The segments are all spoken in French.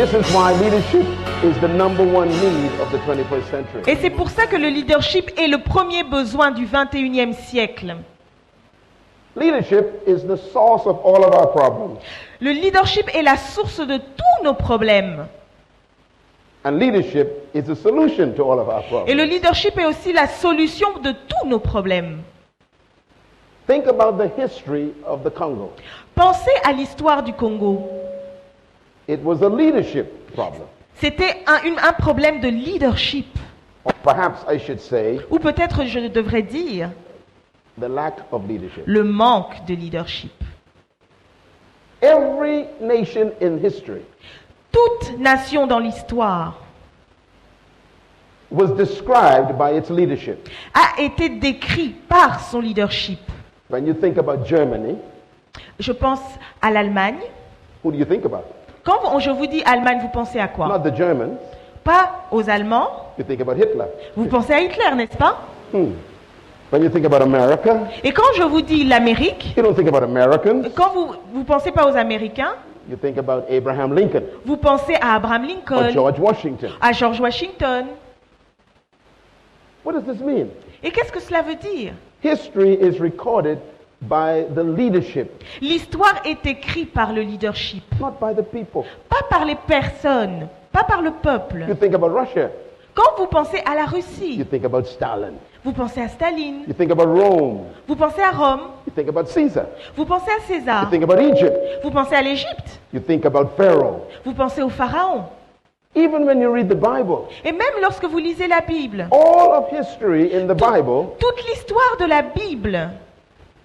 This is why leadership is the number one need of the 21st century. Et c'est pour ça que le leadership est le premier besoin du 21e siècle. Leadership is the source of all of our problems. Le leadership est la source de tous nos problèmes. And leadership is the solution to all of our problems. Et le leadership est aussi la solution de tous nos problèmes. Think about the history of the Congo. Pensez à l'histoire du Congo. It was a leadership problem. C'était un problème de leadership. Or perhaps I should say Ou peut-être je devrais dire the lack of leadership. le manque de leadership. Every nation in history Toute nation dans l'histoire was described by its leadership. a été décrite par son leadership. When you think about Germany, Je pense à l'Allemagne. who do you think about? Quand je vous dis Allemagne, vous pensez à quoi? Not the Germans. Pas aux Allemands. You think about Hitler. Vous pensez à Hitler, n'est-ce pas? When you think about America, Et quand je vous dis l'Amérique, you don't think about Americans. quand vous pensez pas aux Américains, You think about Abraham Lincoln vous pensez à Abraham or Lincoln, George Washington. à George Washington. What does this mean? Et qu'est-ce que cela veut dire? History is recorded by the leadership, L'histoire est écrite par le leadership, not by the people. pas par les personnes, pas par le You peuple. think about Russia, Quand vous pensez à la you Russie, think about Stalin. vous pensez à Staline, You think about Rome, vous pensez à Rome, you think about Caesar. vous pensez à You César, think about Egypt, vous pensez à l'Égypte, you think about Pharaoh. vous pensez au Pharaon. Even when you read the Bible, Et même lorsque vous lisez la Bible, all of history in the Bible toute l'histoire de la Bible,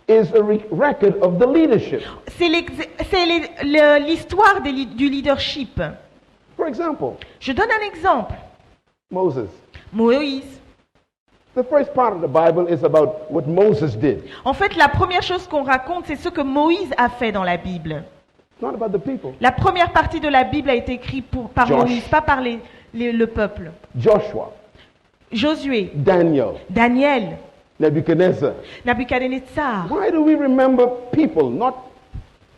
is a record of the leadership. c'est l'histoire du leadership. For example, Je donne un exemple. Moses. Moïse. The first part of the Bible is about what Moses did. En fait, la première chose qu'on raconte, c'est ce que Moïse a fait dans la Bible. It's not about the people. La première partie de la Bible a été écrite par Josh. Moïse, pas par le peuple. Joshua, Josué, Daniel, Daniel, Nebuchadnezzar. Nabuchodonosor. Why do we remember people, not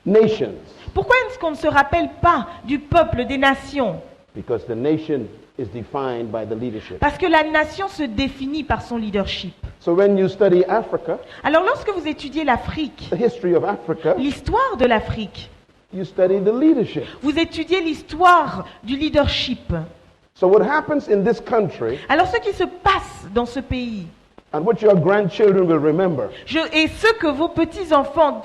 nations? Pourquoi est-ce qu'on ne se rappelle pas du peuple, des nations? Because the nation is defined by the leadership. Parce que la nation se définit par son leadership. So when you study Africa, Alors lorsque vous étudiez l'Afrique, the history of Africa, l'histoire de l'Afrique, you study the leadership. vous étudiez l'histoire du leadership. So what happens in this country, Alors ce qui se passe dans ce pays, and what your grandchildren will remember, et ce que vos petits-enfants,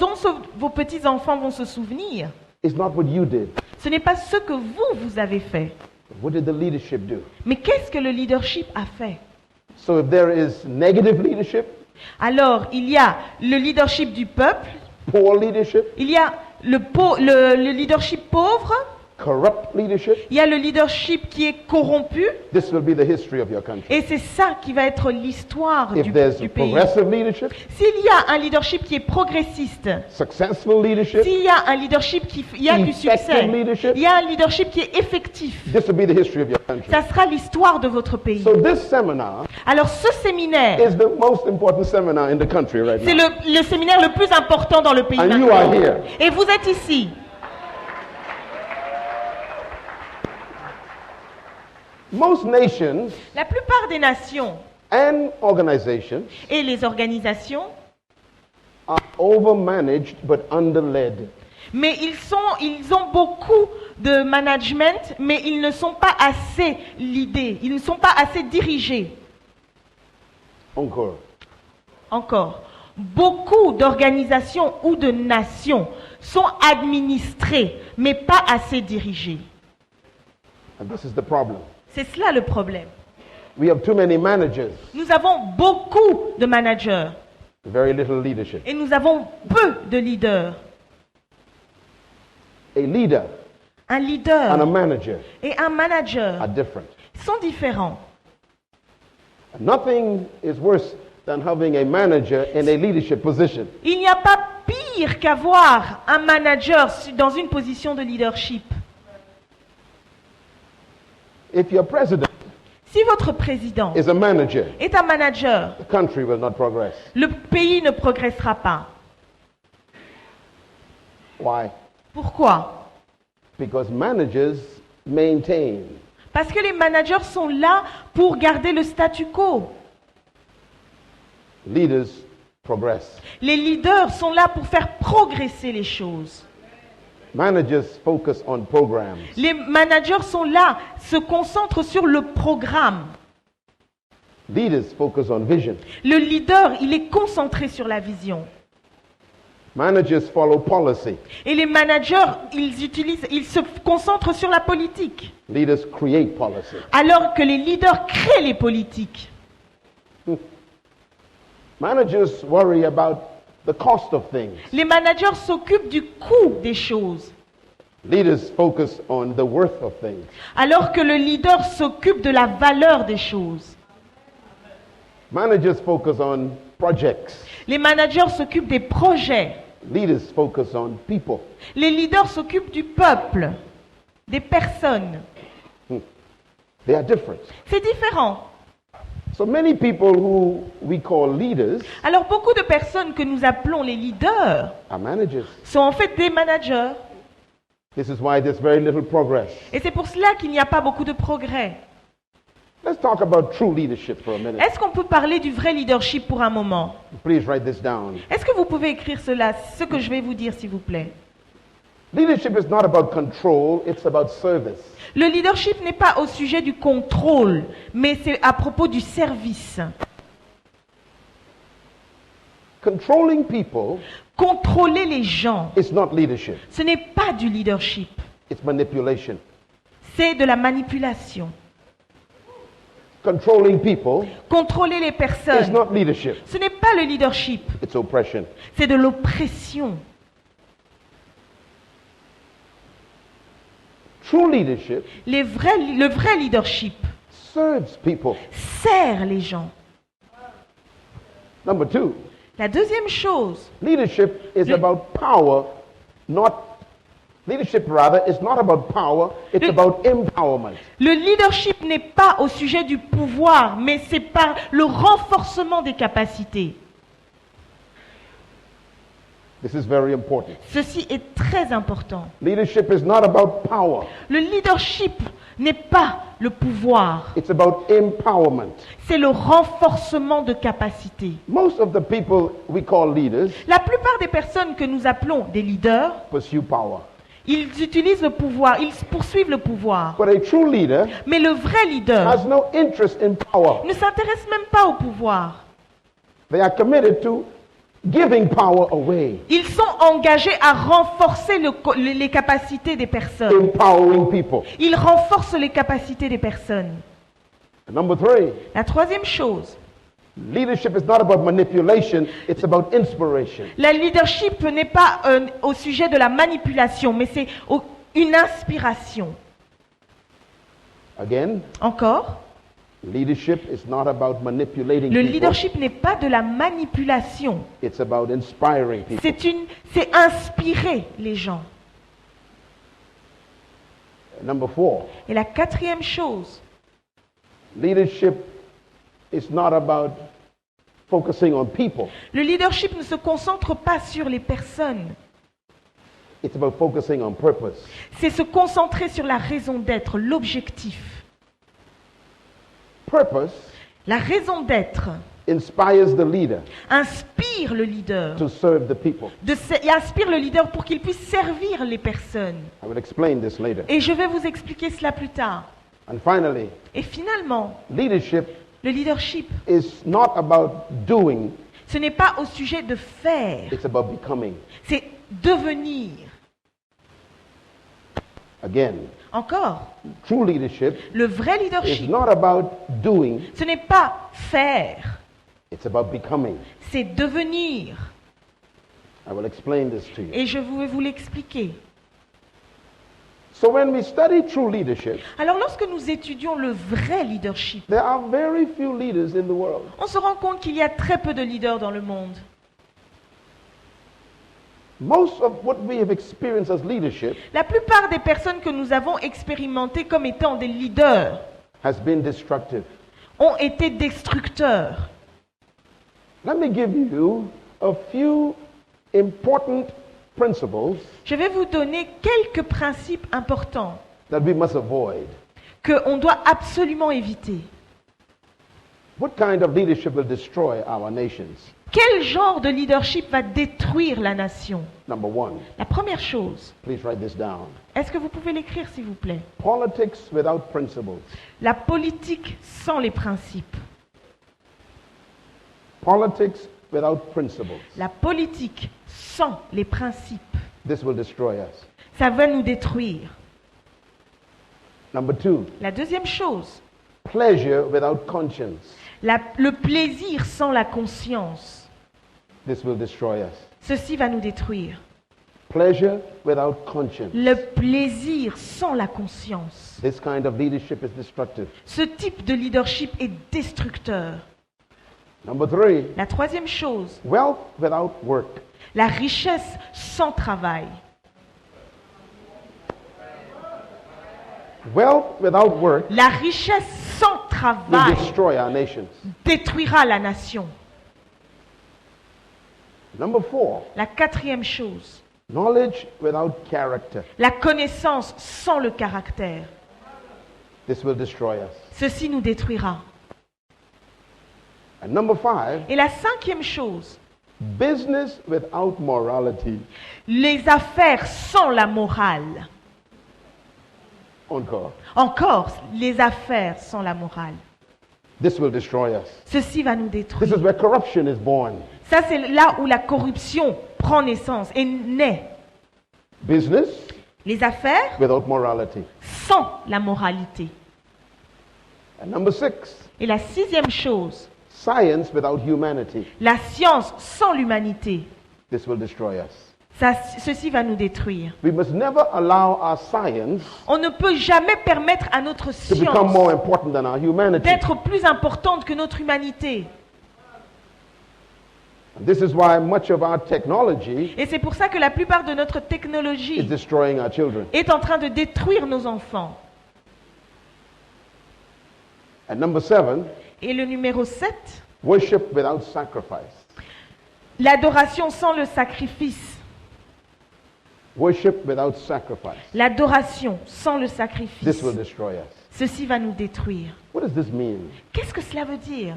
vos petits-enfants vont se souvenir, is not what you did. ce n'est pas ce que vous avez fait. What did the leadership do? Mais qu'est-ce que le leadership a fait? So if there is negative leadership, Alors, il y a le leadership du peuple, poor leadership, il y a le leadership pauvre, corrupt leadership, il y a le leadership qui est corrompu, this will be the history of your country. et c'est ça qui va être l'histoire If du there's pays. progressive leadership, S'il y a un leadership qui est progressiste, successful leadership, s'il y a un leadership il y a du succès, effective leadership, il y a un leadership qui est effectif, this will be the history of your country. ça sera l'histoire de votre pays. So this seminar Alors ce séminaire, is the most important seminar in the country right c'est now. le séminaire le plus important dans le pays And you are maintenant. here. Et vous êtes ici. Most nations La plupart des nations and organizations et les organisations, are overmanaged but underled. mais ils ont beaucoup de management, mais ils ne sont pas assez leadés, ils ne sont pas assez dirigés. Encore. Encore, beaucoup d'organisations ou de nations sont administrées, mais pas assez dirigées. And this is the problem. C'est cela le problème. We have too many managers, Nous avons beaucoup de managers very little leadership. et nous avons peu de leaders. A leader Un and a leader manager et un manager are different. sont différents. And nothing is worse than having a manager in a leadership position. Il n'y a pas pire qu'avoir un manager dans une position de leadership. If your president Si votre président is a manager, est un manager, the country will not progress. le pays ne progressera pas. Why? Pourquoi? Because managers maintain. Parce que les managers sont là pour garder le statu quo. Leaders progress. Les leaders sont là pour faire progresser les choses. Managers focus on programs. Les managers sont là, se concentrent sur le programme. Leaders focus on vision. Le leader, il est concentré sur la vision. Managers follow policy. Et les managers, ils se concentrent sur la politique. Leaders create policy. Alors que les leaders créent les politiques. Managers worry about the cost of things. Les managers s'occupent du coût des choses. Leaders focus on the worth of things. Alors que le leader s'occupe de la valeur des choses. Managers focus on projects. Les managers s'occupent des projets. Leaders focus on people. Les leaders s'occupent du peuple, des personnes. They are different. C'est différent. So many people who we call leaders Alors beaucoup de personnes que nous appelons les leaders are managers. sont en fait des managers. This is why there's very little progress. Et c'est pour cela qu'il n'y a pas beaucoup de progrès. Let's talk about true leadership for a minute. Est-ce qu'on peut parler du vrai leadership pour un moment? Please write this down. Est-ce que vous pouvez écrire cela, ce que je vais vous dire s'il vous plaît? Leadership is not about control, it's about service. Le leadership n'est pas au sujet du contrôle, mais c'est à propos du service. Controlling people Contrôler les gens, is not leadership, ce n'est pas du leadership, it's manipulation. c'est de la manipulation. Controlling people Contrôler les is personnes, not leadership, ce n'est pas le leadership, it's oppression. c'est de l'oppression. True leadership Le vrai leadership serves people. sert les gens. Number two, La deuxième chose, leadership is Le- about power, leadership rather is not about power, it's Le- about empowerment. le leadership n'est pas au sujet du pouvoir, mais c'est par le renforcement des capacités. This is very important. Ceci est très important. Leadership is not about power, Le leadership n'est pas le pouvoir, it's about empowerment. c'est le renforcement de capacités. Most of the people we call leaders La plupart des personnes que nous appelons des leaders, pursue power. ils utilisent le pouvoir, ils poursuivent le pouvoir. But a true leader Mais le vrai leader has no interest in power. ne s'intéresse même pas au pouvoir. They are committed to giving power away, Ils sont engagés à renforcer les capacités des personnes. empowering people. Ils renforcent les capacités des personnes. And number three, La troisième chose, leadership is not about manipulation, it's about inspiration. la leadership n'est pas au sujet de la manipulation, mais c'est une inspiration. Again, Encore, leadership is not about manipulating le people, leadership n'est pas de la manipulation. it's about inspiring people. C'est inspirer les gens. Number four, Et la quatrième chose, leadership is not about focusing on people, le leadership ne se concentre pas sur les personnes. it's about focusing on purpose. C'est se concentrer sur la raison d'être, l'objectif. Purpose La raison d'être inspires the leader inspire le leader. to serve the people. Il inspire le leader pour qu'il puisse servir les personnes. I will explain this later. Et je vais vous expliquer cela plus tard. And finally, Et finalement, leadership le leadership, is not about doing, ce n'est pas au sujet de faire, it's about becoming. c'est devenir. Again, Encore, true leadership le vrai is leadership, not about doing, ce n'est pas faire, it's about becoming. c'est devenir. I will explain this to you. Et je vais vous l'expliquer. So when we study true leadership, Alors lorsque nous étudions le vrai leadership, there are very few leaders in the world. on se rend compte qu'il y a très peu de leaders dans le monde. Most of what we have experienced as leadership La plupart des personnes que nous avons expérimentées comme étant des leaders has been destructive. ont été destructeurs. Let me give you a few important principles Je vais vous donner quelques principes importants that we must avoid? qu'on doit absolument éviter? What kind of leadership will destroy our nations? Quel genre de leadership va détruire la nation? Number one, La première chose, please write this down. est-ce que vous pouvez l'écrire s'il vous plaît? Politics without principles. La politique sans les principes. Politics without principles. La politique sans les principes, This will destroy us. ça va nous détruire. Number two, La deuxième chose, pleasure without conscience. le plaisir sans la conscience. This will destroy us. Ceci va nous détruire. Pleasure without conscience. Le plaisir sans la conscience. This kind of leadership is destructive. Ce type de leadership est destructeur. Number three, La troisième chose, wealth without work. la richesse sans travail. Wealth without work La richesse sans will travail destroy our nations. détruira la nation. Number four, La quatrième chose, knowledge without character. la connaissance sans le caractère. This will destroy us. Ceci nous détruira. And number five, Et la cinquième chose, business without morality. les affaires sans la morale. Encore. Encore, les affaires sans la morale. This will destroy us. Ceci va nous This détruire. is where corruption is born. Ça, c'est là où la corruption prend naissance et naît. Business Les affaires without morality. sans la moralité. And number six, Et la sixième chose, science without humanity. la science sans l'humanité. This will destroy us. Ceci va nous détruire. We must never allow our science On ne peut jamais permettre à notre to become science more important than our humanity. d'être plus importante que notre humanité. And this is why much of our technology Et c'est pour ça que la plupart de notre is technologie destroying our children. est en train de détruire nos enfants. And number seven, Et le numéro 7, worship without sacrifice. l'adoration sans le sacrifice. Worship without sacrifice. L'adoration sans le This sacrifice. will destroy us. Ceci va nous détruire. What does this mean? Qu'est-ce que cela veut dire?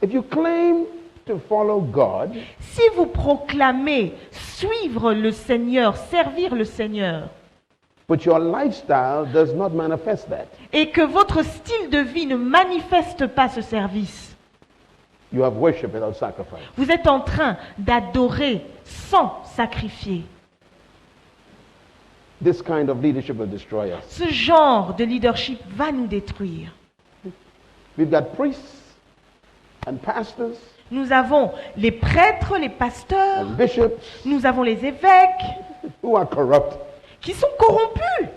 If you claim to follow God, Si vous proclamez suivre le Seigneur, servir le Seigneur, but your lifestyle does not manifest that, et que votre style de vie ne manifeste pas ce service, you have worship without sacrifice. vous êtes en train d'adorer sans sacrifier. This kind of leadership will destroy us. Ce genre de leadership va nous détruire. We've got priests and pastors Nous avons les prêtres, les pasteurs, and bishops nous avons les évêques who are corrupt. qui sont corrompus,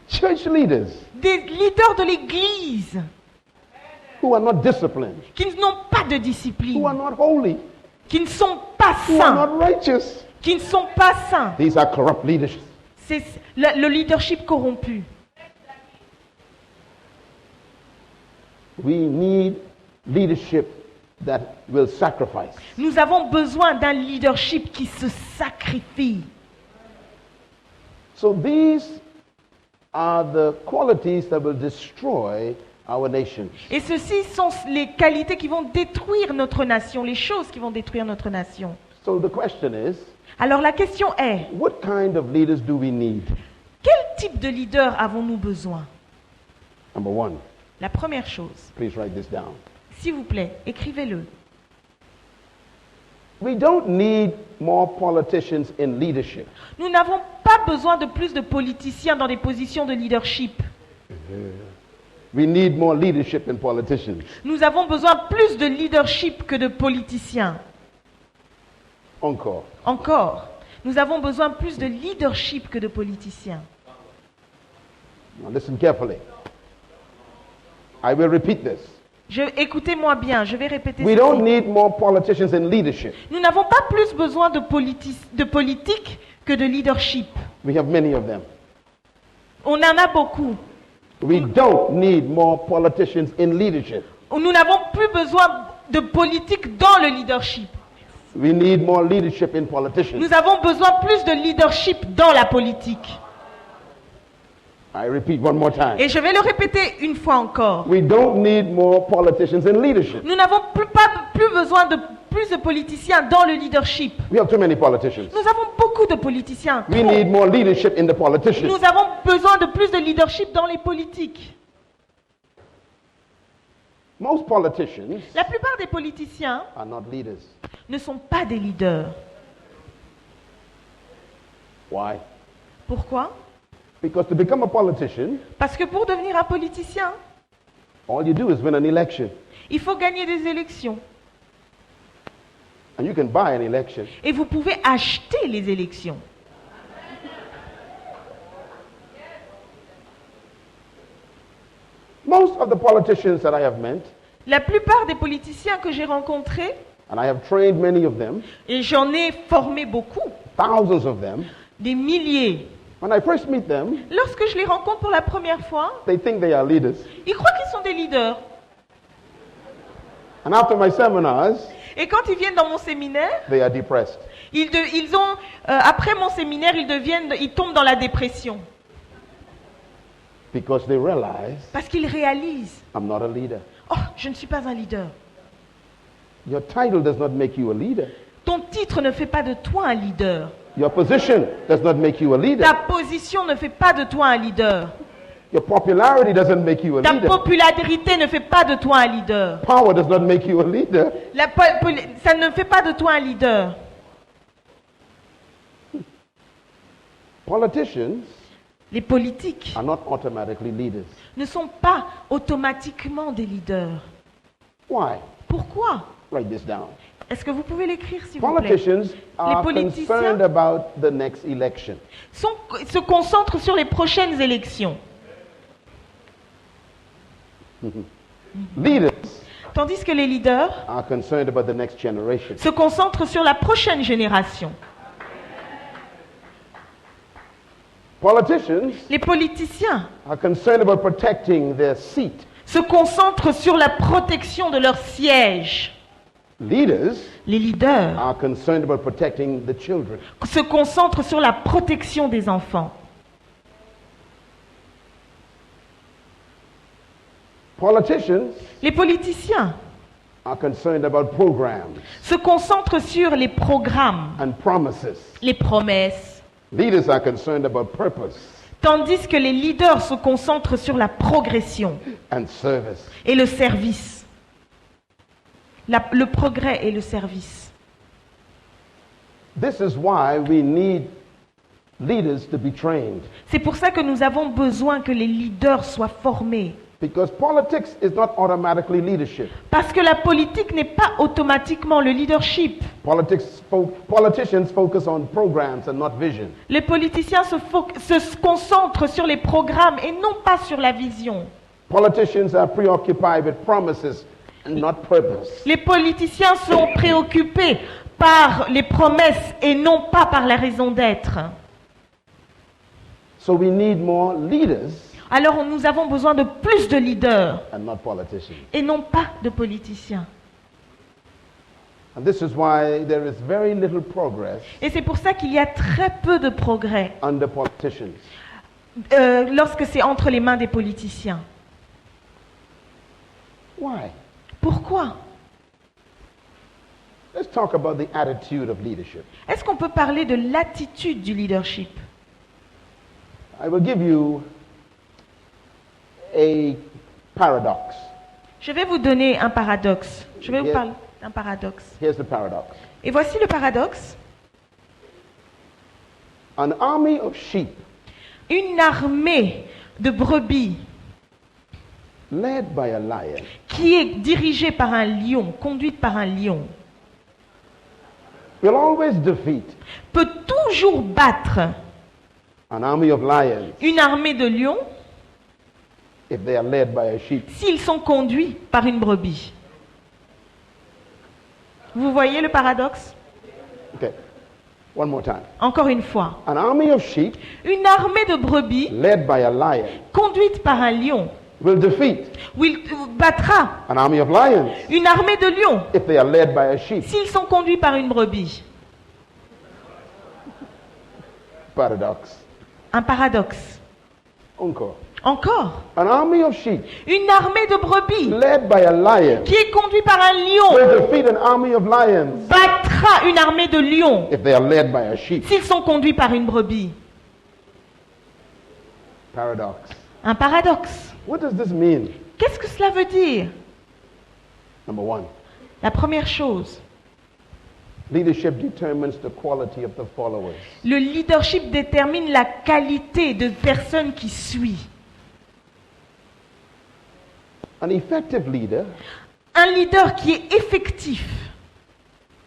Church leaders des leaders de l'Église who are not disciplined, qui n'ont pas de who are discipline, not holy, qui ne sont pas who are saints, not righteous. qui ne sont pas saints. These are corrupt leaders. C'est le leadership corrompu. We need leadership that will sacrifice. Nous avons besoin d'un leadership qui se sacrifie. So these are the qualities that will destroy our nation. Et ceci sont les qualités qui vont détruire notre nation, les choses qui vont détruire notre nation. So the question is, Alors la question est, what kind of leaders do we need? quel type de leader avons-nous besoin? Number one, La première chose, please write this down. s'il vous plaît, écrivez-le. We don't need more politicians in leadership. Nous n'avons pas besoin de plus de politiciens dans des positions de leadership. We need more leadership in politicians. Nous avons besoin plus de leadership que de politiciens. Encore. Encore, nous avons besoin plus de leadership que de politiciens. Now listen carefully. I will repeat this. Écoutez-moi bien, je vais répéter We ceci. don't need more politicians in leadership. Nous n'avons pas plus besoin de politique que de leadership. We have many of them. On en a beaucoup. We don't need more politicians in leadership. Nous n'avons plus besoin de politique dans le leadership. We need more leadership in politicians. Nous avons besoin plus de leadership dans la politique. I repeat one more time. Et je vais le répéter une fois encore. We don't need more politicians in leadership. Nous n'avons plus besoin de plus de politiciens dans le leadership. We have too many politicians. Nous avons beaucoup de politiciens. We Trop. need more leadership in the politicians. Nous avons besoin de plus de leadership dans les politiques. Most politicians La plupart des politiciens are not leaders. ne sont pas des leaders. Why? Pourquoi? Because to become a politician, Parce que pour devenir un politicien, all you do is win an election. il faut gagner des élections. And you can buy an election. Et vous pouvez acheter les élections. Most of the politicians that I have met, La plupart des politiciens que j'ai rencontrés, and I have trained many of them, et j'en ai formé beaucoup, thousands of them, des milliers, when I first meet them, lorsque je les rencontre pour la première fois, they think they are leaders. ils croient qu'ils sont des leaders. And after my seminars, Et quand ils viennent dans mon séminaire, they are depressed. après mon séminaire, ils tombent dans la dépression. Because they realize Parce qu'ils réalisent, I'm not a leader. oh, je ne suis pas un leader. Your title does not make you a leader. Ton titre ne fait pas de toi un leader. Your position does not make you a Ta leader. position ne fait pas de toi un leader. Your popularity doesn't make you a Ta leader. popularité ne fait pas de toi un leader. Power does not make you a leader. Ça ne fait pas de toi un leader. Politicians Les politiques are not automatically leaders. ne sont pas automatiquement des leaders. Why? Pourquoi? Write this down. Est-ce que vous pouvez l'écrire, s'il vous plaît? Politicians are politiciens concerned about the next election. Se concentrent sur les prochaines élections. Leaders Tandis que les leaders are concerned about the next generation. se concentrent sur la prochaine génération. Politicians Les politiciens are concerned about protecting their seat. se concentrent sur la protection de leur siège. Leaders Les leaders are concerned about protecting the children. se concentrent sur la protection des enfants. Politicians Les politiciens are concerned about programs se concentrent sur les programmes, and promises. les promesses, Leaders are concerned about purpose tandis que les leaders se concentrent sur la progression and service. et le service. Le progrès et le service. This is why we need leaders to be trained. C'est pour ça que nous avons besoin que les leaders soient formés. Because politics is not automatically leadership. Parce que la politique n'est pas automatiquement le leadership. Politicians focus on programs and not vision. Les politiciens se concentrent sur les programmes et non pas sur la vision. Politicians are preoccupied with promises and not purpose. Les politiciens sont préoccupés par les promesses et non pas par la raison d'être. So we need more leaders Alors nous avons besoin de plus de leaders and not politicians. et non pas de politiciens. And this is why there is very little progress Et c'est pour ça qu'il y a très peu de progrès under politicians. lorsque c'est entre les mains des politiciens. Why? Pourquoi? Let's talk about the attitude of leadership. Est-ce qu'on peut parler de l'attitude du leadership? I will give you a paradox. Je vais vous donner un paradoxe. Je vais vous Yeah. parler d'un paradoxe. Here's the paradox. Et voici le paradoxe. An army of sheep Une armée de brebis led by a lion qui est dirigée par un lion, conduite par un lion, will always defeat peut toujours battre an army of lions une armée de lions if they are led by a sheep. s'ils sont conduits par une brebis. Vous voyez le paradoxe? Okay. One more time. Encore une fois. An army of sheep Une armée de brebis led by a lion conduite par un lion will defeat battra an army of lions une armée de lions if they are led by a sheep. s'ils sont conduits par une brebis. Paradox. Un paradoxe. Encore. Encore, An army of sheep une armée de brebis led by a lion qui est conduite par un lion will defeat an army of lions battra une armée de lions if they are led by a sheep. s'ils sont conduits par une brebis. Paradox. Un paradoxe. What does this mean? Qu'est-ce que cela veut dire? Number one, La première chose, leadership determines the quality of the followers. le leadership détermine la qualité de personnes qui suivent. An effective leader Un leader qui est effectif,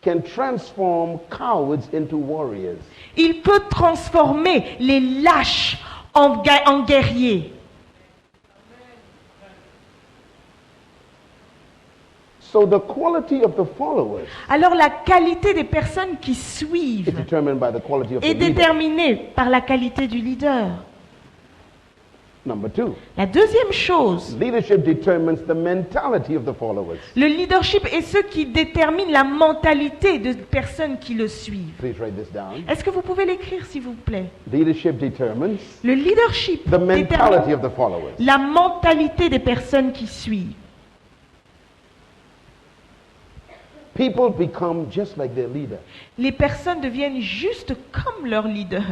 can transform cowards into warriors. il peut transformer les lâches en guerriers. So the quality of the followers Alors la qualité des personnes qui is suivent determined by the quality of the est leader. déterminée par la qualité du leader. Number two, La deuxième chose, leadership determines the mentality of the followers. le leadership est ce qui détermine la mentalité de personnes qui le suivent. Please write this down. Est-ce que vous pouvez l'écrire, s'il vous plaît? Leadership determines Le leadership the mentality détermine of the followers. la mentalité des personnes qui suivent. People become just like their leader. Les personnes deviennent juste comme leur leader.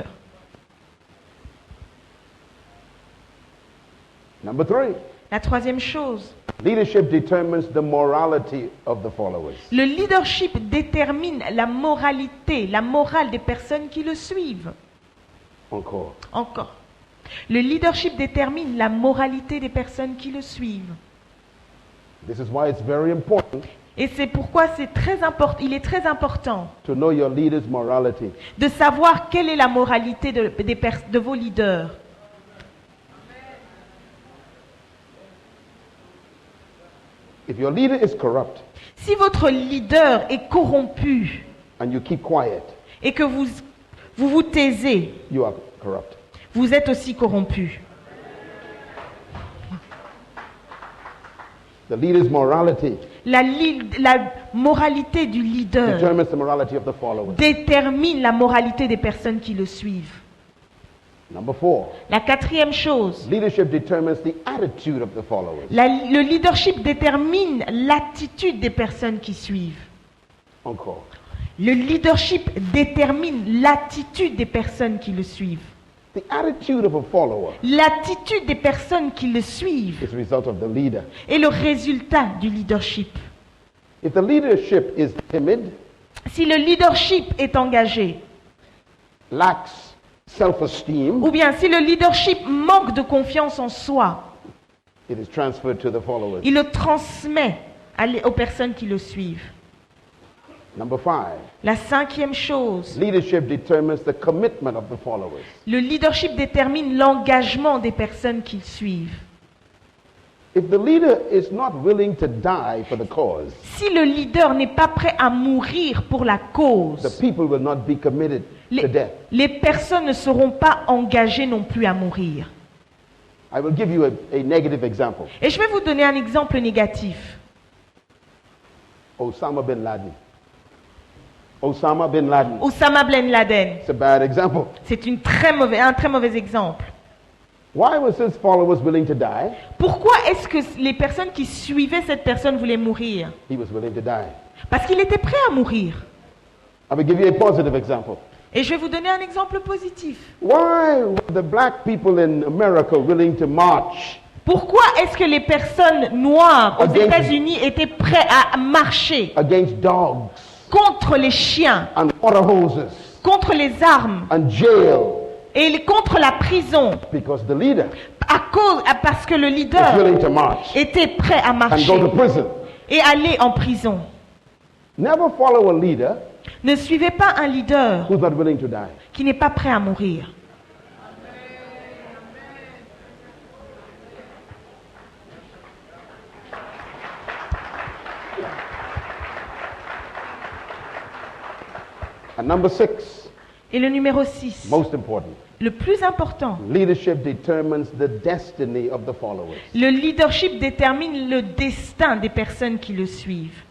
Number three, La troisième chose, leadership determines the morality of the followers. le leadership détermine la moralité, la morale des personnes qui le suivent. Encore. Encore. Le leadership détermine la moralité des personnes qui le suivent. This is why it's very important Et c'est pourquoi il est très important to know your leader's morality. de savoir quelle est la moralité de vos leaders. If your leader is corrupt Si votre leader est corrompu and you keep quiet, et que vous taisez, you are corrupt. vous êtes aussi corrompu. The leader's morality La moralité du leader determines the morality of the followers. détermine la moralité des personnes qui le suivent. Number four, La quatrième chose, leadership determines the attitude of the followers. le leadership détermine l'attitude des personnes qui suivent. Encore. Le leadership détermine l'attitude des personnes qui le suivent. The attitude of a follower L'attitude des personnes qui le suivent is the result of the leader. est le résultat du leadership. If the leadership is timid, Si le leadership est engagé, lacks self-esteem, ou bien si le leadership manque de confiance en soi, it is transferred to the followers. il le transmet aux personnes qui le suivent. Number five, La cinquième chose, leadership determines the commitment of the followers. le leadership détermine l'engagement des personnes qui le suivent. If the leader is not willing to die for the cause, Si le leader n'est pas prêt à mourir pour la the cause, people will not be committed to death. les personnes ne seront pas engagées non plus à mourir. I will give you a negative example. Et je vais vous donner un exemple négatif. Osama bin Laden. Osama bin Laden. Osama Ben Laden. It's a bad example. C'est un très mauvais exemple. Why was his followers willing to die? Pourquoi est-ce que les personnes qui suivaient cette personne voulaient mourir? He was willing to die. Parce qu'il était prêt à mourir. I will give you a positive example. Et je vais vous donner un exemple positif. Why were the black people in America willing to march Pourquoi est-ce que les personnes noires aux Against- États-Unis étaient prêtes à marcher against dogs contre les chiens, and water hoses contre les armes and jail? et contre la prison? Because the leader Parce que le is leader willing to march était prêt à and marcher go to prison. et aller en prison. Never follow a leader Ne suivez pas un leader who's not willing to die. qui n'est pas prêt à mourir. And number six, Et le numéro 6, most important, le plus important, leadership determines the destiny of the followers. le leadership détermine le destin des personnes qui le suivent.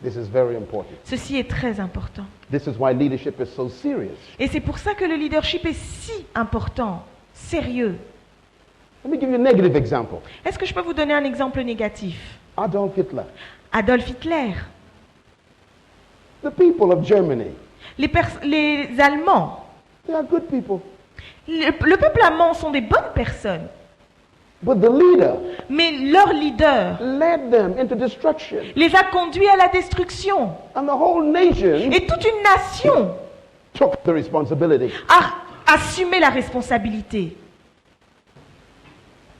This is very important. Ceci est très important. This is why leadership is so serious. Et c'est pour ça que le leadership est si important, sérieux. Let me give you a negative example. Est-ce que je peux vous donner un exemple négatif? Adolf Hitler. Adolf Hitler. The people of Germany, Les Allemands. they are good people. Le peuple allemand sont des bonnes personnes. But the leader Mais leur leader led them into destruction. les a conduits à la destruction. And the whole nation Et toute une nation took the responsibility. a assumé la responsabilité.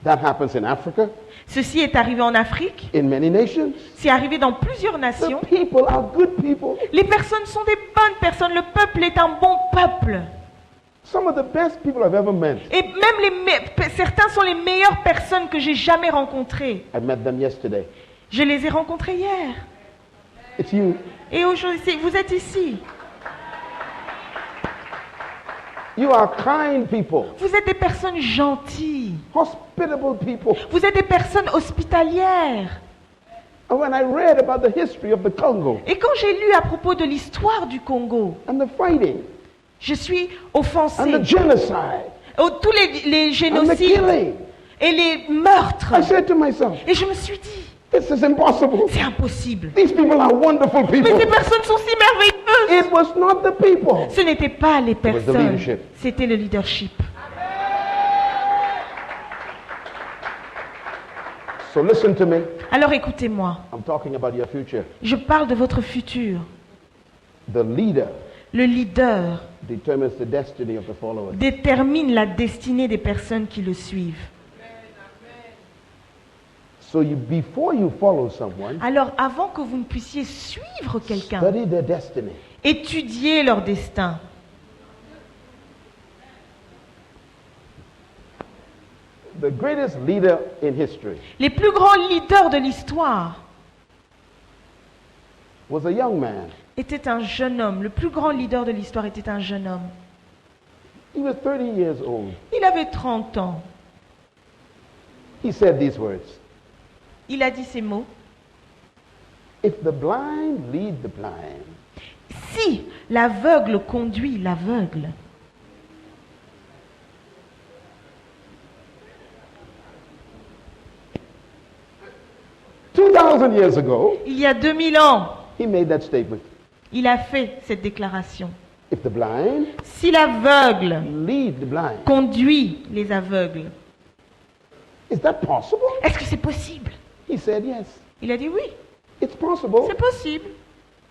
That happens in Africa, Ceci est arrivé en Afrique. in many nations. C'est arrivé dans plusieurs The nations. people are good people. Les personnes sont des bonnes personnes. Le peuple est un bon peuple. Some of the best people I've ever met. Et même certains sont les meilleures personnes que j'ai jamais rencontrées. I met them yesterday. Je les ai rencontrés hier. It's you. Et aujourd'hui, vous êtes ici. You are kind people, Vous êtes des personnes gentilles. hospitable people. Vous êtes des personnes hospitalières. And when I read about the history of the Congo Et quand j'ai lu à propos de l'histoire du Congo, and the fighting je suis and offensée. the genocide Tous les and the génocides killing, et les meurtres. I said to myself, Et je me suis dit, this is impossible. c'est impossible. These people are wonderful Mais people. ces personnes sont si merveilleuses. It was not the people. Ce n'était pas les was the personnes, leadership. c'était le leadership. So listen to me. Alors écoutez-moi, I'm talking about your future. je parle de votre futur. The leader Le leader determines the destiny of the followers. détermine la destinée des personnes qui le suivent. So before you follow someone, Alors avant que vous ne puissiez suivre quelqu'un, study their destiny. étudiez leur destin. The greatest leader in history Les plus grands leaders de l'histoire was a young man. était un jeune homme. Le plus grand leader de l'histoire était un jeune homme. He was 30 years old. Il avait 30 ans. He said these words. Il a dit ces mots. If the blind lead the blind, Si l'aveugle conduit l'aveugle, 2,000 years ago, il y a 2000 ans, he made that statement. il a fait cette déclaration. If the blind Si l'aveugle lead the blind, conduit les aveugles, is that possible? est-ce que c'est possible? He said yes. Il a dit oui, It's possible c'est possible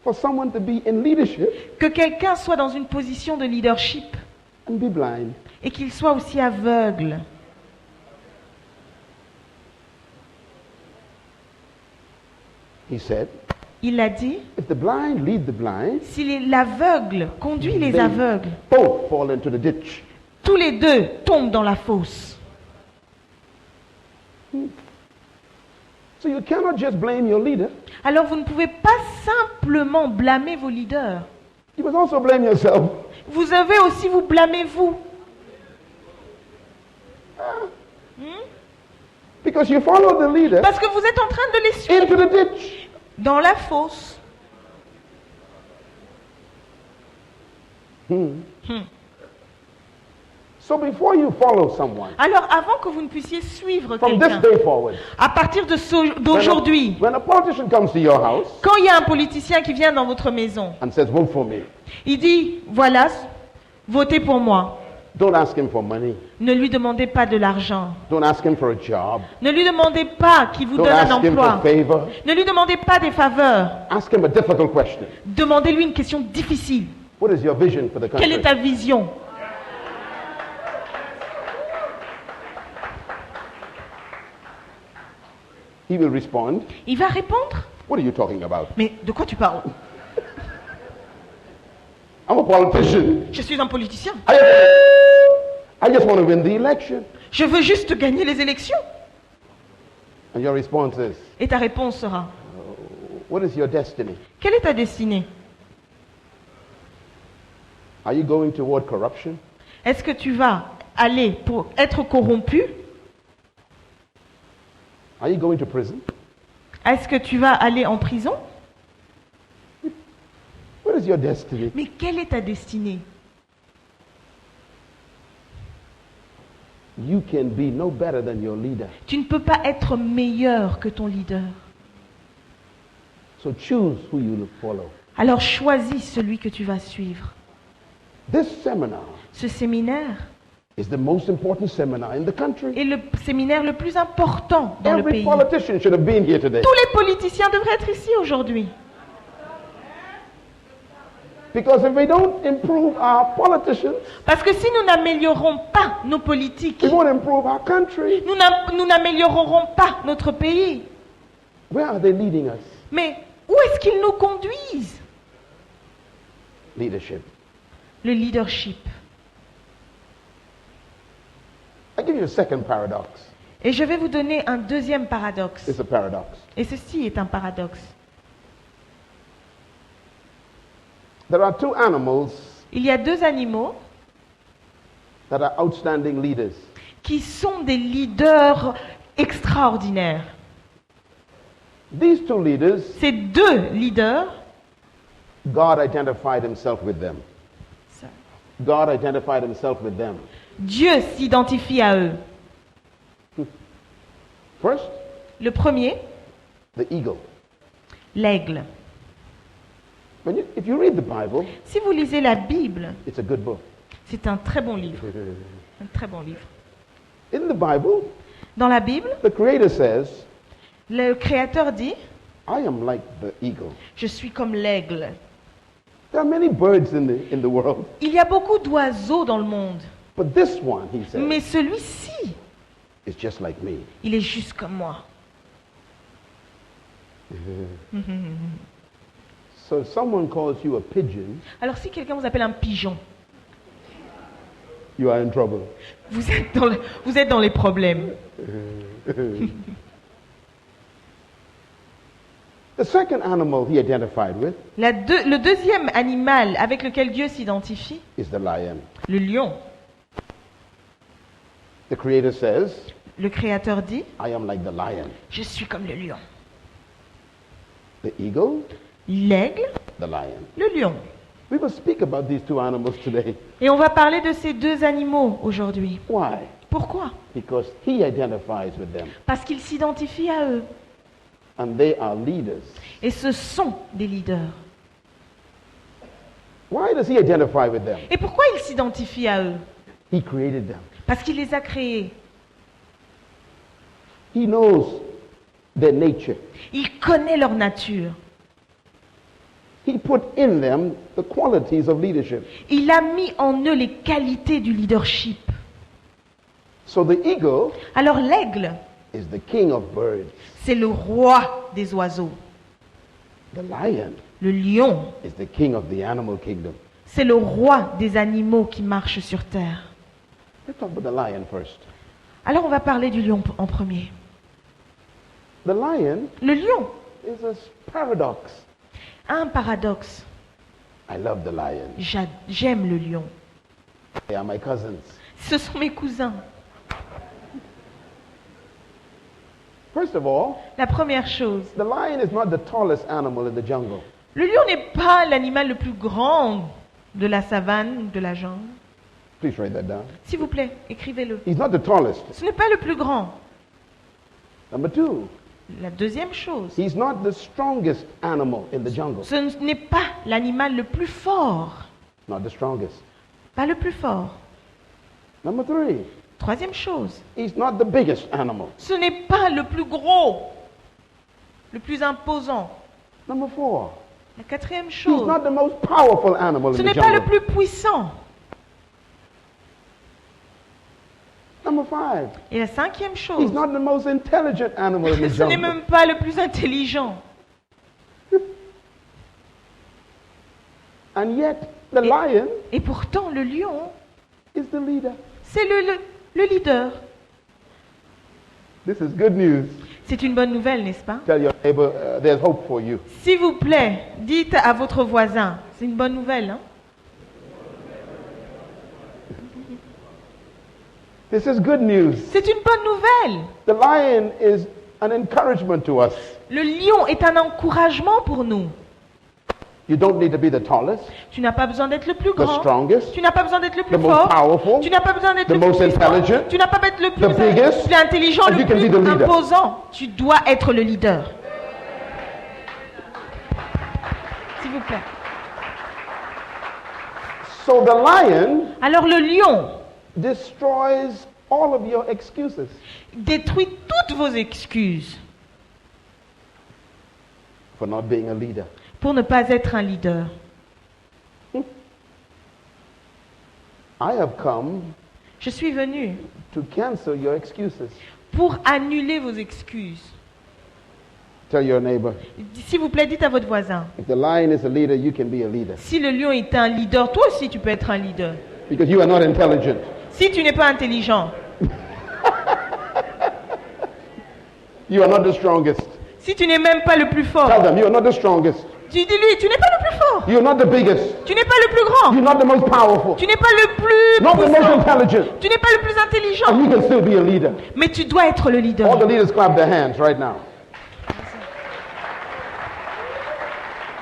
for someone to be in leadership que quelqu'un soit dans une position de leadership and be blind. et qu'il soit aussi aveugle. He said, Il a dit, if the blind lead the blind, si l'aveugle conduit les aveugles, both fall into the ditch. tous les deux tombent dans la fosse. So you cannot just blame your leader. Alors vous ne pouvez pas simplement blâmer vos leaders. You must also blame yourself. Vous avez aussi vous blâmer vous. Because you follow the leader Parce que vous êtes en train de les suivre into the ditch. dans la fosse. So before you follow someone, Alors avant que vous ne puissiez suivre from this quelqu'un, day forward, à partir d'aujourd'hui, when a politician comes to your house quand il y a un politicien qui vient dans votre maison, and says, vote for me, il dit, voilà, votez pour moi. don't ask him for money. Ne lui demandez pas de l'argent. Don't ask him for a job. Ne lui demandez pas qu'il vous Don't donne un ask him emploi. for favor. Ne lui demandez pas des faveurs. Ask him a difficult question. Demandez-lui une question difficile. What is your vision for the Quelle est country? ta vision? He will respond, Il va répondre. what are you talking about? Mais de quoi tu parles? I'm a politician. Je suis un politicien. I just want to win the election. Je veux juste gagner les élections. And your response is, Et ta réponse sera, what is your destiny? quelle est ta destinée? Are you going toward corruption? Est-ce que tu vas aller pour être corrompu? Are you going to prison? Est-ce que tu vas aller en prison? What is your destiny? Mais quelle est ta destinée? you can be no better than your leader. Tu ne peux pas être meilleur que ton leader. So choose who you will follow. Alors choisis celui que tu vas suivre. This seminar Ce séminaire is the most important seminar in the country. est le séminaire le plus important dans le Every pays. politician should have been here today. Tous les politiciens devraient être ici aujourd'hui. Because if we don't improve our politicians, Parce que si nous n'améliorons pas nos politiques, we won't improve our country. nous n'améliorerons pas notre pays. Where are they leading us? Mais où est-ce qu'ils nous conduisent? Leadership. Le leadership. I give you a second paradox. Et je vais vous donner un deuxième paradoxe. It's a paradox. Et ceci est un paradoxe. There are two animals Il y a deux animaux that are outstanding leaders. qui sont des leaders extraordinaires. These two leaders, Ces deux leaders, God identified himself with them. God identified himself with them. Dieu s'identifie à eux. First, Le premier, the eagle. l'aigle. If you read the Bible, Si vous lisez la Bible, it's a good book. c'est un très bon livre. Un très bon livre. In the Bible, Dans la Bible, the Creator says, le Créateur dit, I am like the eagle. je suis comme l'aigle. There are many birds in the world, Il y a beaucoup d'oiseaux dans le monde, but this one, he says, mais celui-ci, is just like me. il est juste comme moi. So if someone calls you a pigeon, Alors si quelqu'un vous appelle un pigeon, you are in trouble. vous êtes dans les problèmes. The second animal he identified with Le deuxième animal avec lequel Dieu s'identifie, is the lion. le lion. The Creator says, Le Créateur dit, I am like the lion. je suis comme le lion. The eagle, L'aigle, the lion. le lion. We will speak about these two animals today. Et on va parler de ces deux animaux aujourd'hui. Why? Pourquoi? Because he identifies with them. Parce qu'ils s'identifient à eux. And they are leaders. Et ce sont des leaders. Why does he identify with them? Et pourquoi ils s'identifient à eux? He created them. Parce qu'il les a créés. He knows their nature. Il connaît leur nature. He put in them the qualities of leadership. Il a mis en eux les qualités du leadership. So the eagle Alors l'aigle, is the king of birds. c'est le roi des oiseaux. The lion Le lion, is the king of the animal kingdom. c'est le roi des animaux qui marchent sur terre. Let's talk about the lion first. Alors on va parler du lion en premier. The lion Le lion is a paradox. a un paradoxe. I love the lion. J'aime le lion. They are my cousins. Ce sont mes cousins. First of all, La première chose, the lion is not the tallest animal in the jungle. le lion n'est pas l'animal le plus grand de la savane, de la jungle. Please write that down. S'il vous plaît, écrivez-le. He's not the tallest. Ce n'est pas le plus grand. Number two, La deuxième chose, he's not the strongest animal in the jungle. ce n'est pas l'animal le plus fort. Not the strongest. Pas le plus fort. Number three, Troisième chose, he's not the biggest animal. ce n'est pas le plus gros, le plus imposant. Number four, La quatrième he's chose, not the most powerful animal ce in the n'est pas le jungle. plus puissant. Number five, Et la cinquième he's chose, not the most intelligent animal in the ce n'est jungle. même pas le plus intelligent. And yet, the lion Et pourtant, le lion, is the leader. c'est le leader. This is good news. C'est une bonne nouvelle, n'est-ce pas? Tell your neighbor, there's hope for you. S'il vous plaît, dites à votre voisin, c'est une bonne nouvelle, hein? This is good news. C'est une bonne nouvelle. The lion is an encouragement to us. Le lion est un encouragement pour nous. You don't need to be the tallest, Tu n'as pas besoin d'être le plus the grand. strongest, Tu n'as pas besoin d'être le plus the most fort. powerful. Tu n'as pas besoin d'être the le plus most puissant. intelligent, Tu n'as pas besoin d'être le the biggest, plus intelligent, and le you can plus be the leader. imposant. Tu dois être le leader. S'il vous plaît. So the lion Alors le lion destroys all of your excuses. détruit toutes vos excuses For not being a leader. pour ne pas être un leader. I have come Je suis venu to cancel your excuses. pour annuler vos excuses. Tell your neighbor, S'il vous plaît, dites à votre voisin. if the lion is a leader, you can be a leader. Si le lion est un leader, toi aussi tu peux être un leader. Because you are not intelligent. Si tu n'es pas intelligent, You are not the strongest. si tu n'es même pas le plus fort, Tell them, you are not the strongest. tu dis-lui, tu n'es pas le plus fort, You are not the biggest. tu n'es pas le plus grand, You're not the most powerful. tu n'es pas le plus Not the most puissant, intelligent. tu n'es pas le plus And intelligent, you can still be a leader. mais tu dois être le All leader. the leaders clap their hands right now.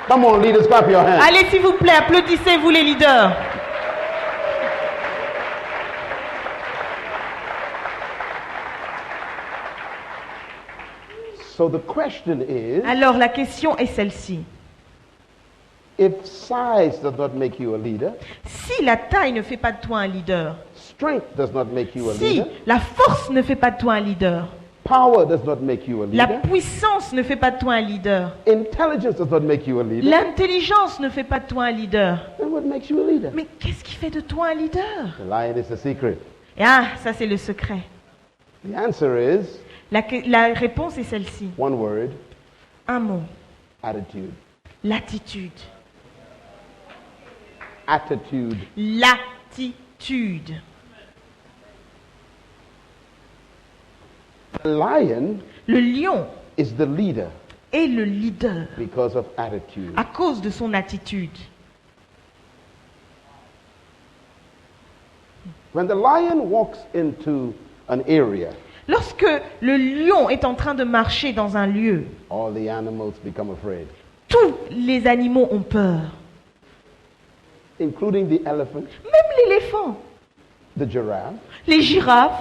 Come on, leaders, clap your hands. Allez, s'il vous plaît, applaudissez, vous les leaders. So the question is, Alors la question est celle-ci. if size does not make you a leader, Si la taille ne fait pas de toi un leader, strength does not make you a si leader, la force ne fait pas de toi un leader, power does not make you a la leader, puissance ne fait pas de toi un leader, intelligence does not make you a leader, l'intelligence ne fait pas de toi un leader, then what makes you a leader? mais qu'est-ce qui fait de toi un leader? The lion is the secret. Ah, ça c'est le secret. The answer is La réponse est celle-ci. one word, Un mot. attitude. L'attitude. Attitude. L'attitude. The lion Le lion is the leader est le leader because of attitude. à cause de son attitude. When the lion walks into an area, Lorsque le lion est en train de marcher dans un lieu, all the animals become afraid, tous les animaux ont peur. including the elephant, Même l'éléphant, the giraffe, les girafes,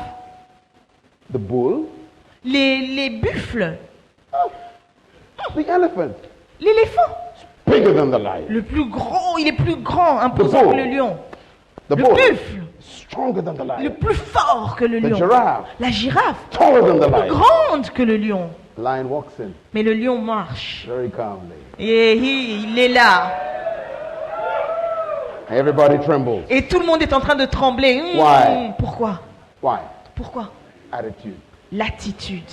the bull. les buffles. The elephant, L'éléphant, bigger than the lion. le plus gros, il est plus grand, imposant que le lion. The Le bull, buffle, stronger than the le lion. plus fort que le The lion. giraffe, La girafe, taller than the plus lion. grande que le lion. The lion walks in Mais le lion marche. very calmly. Et il est là. Everybody trembles. Et tout le monde est en train de trembler. Why? Pourquoi? Why? Pourquoi? Attitude. L'attitude.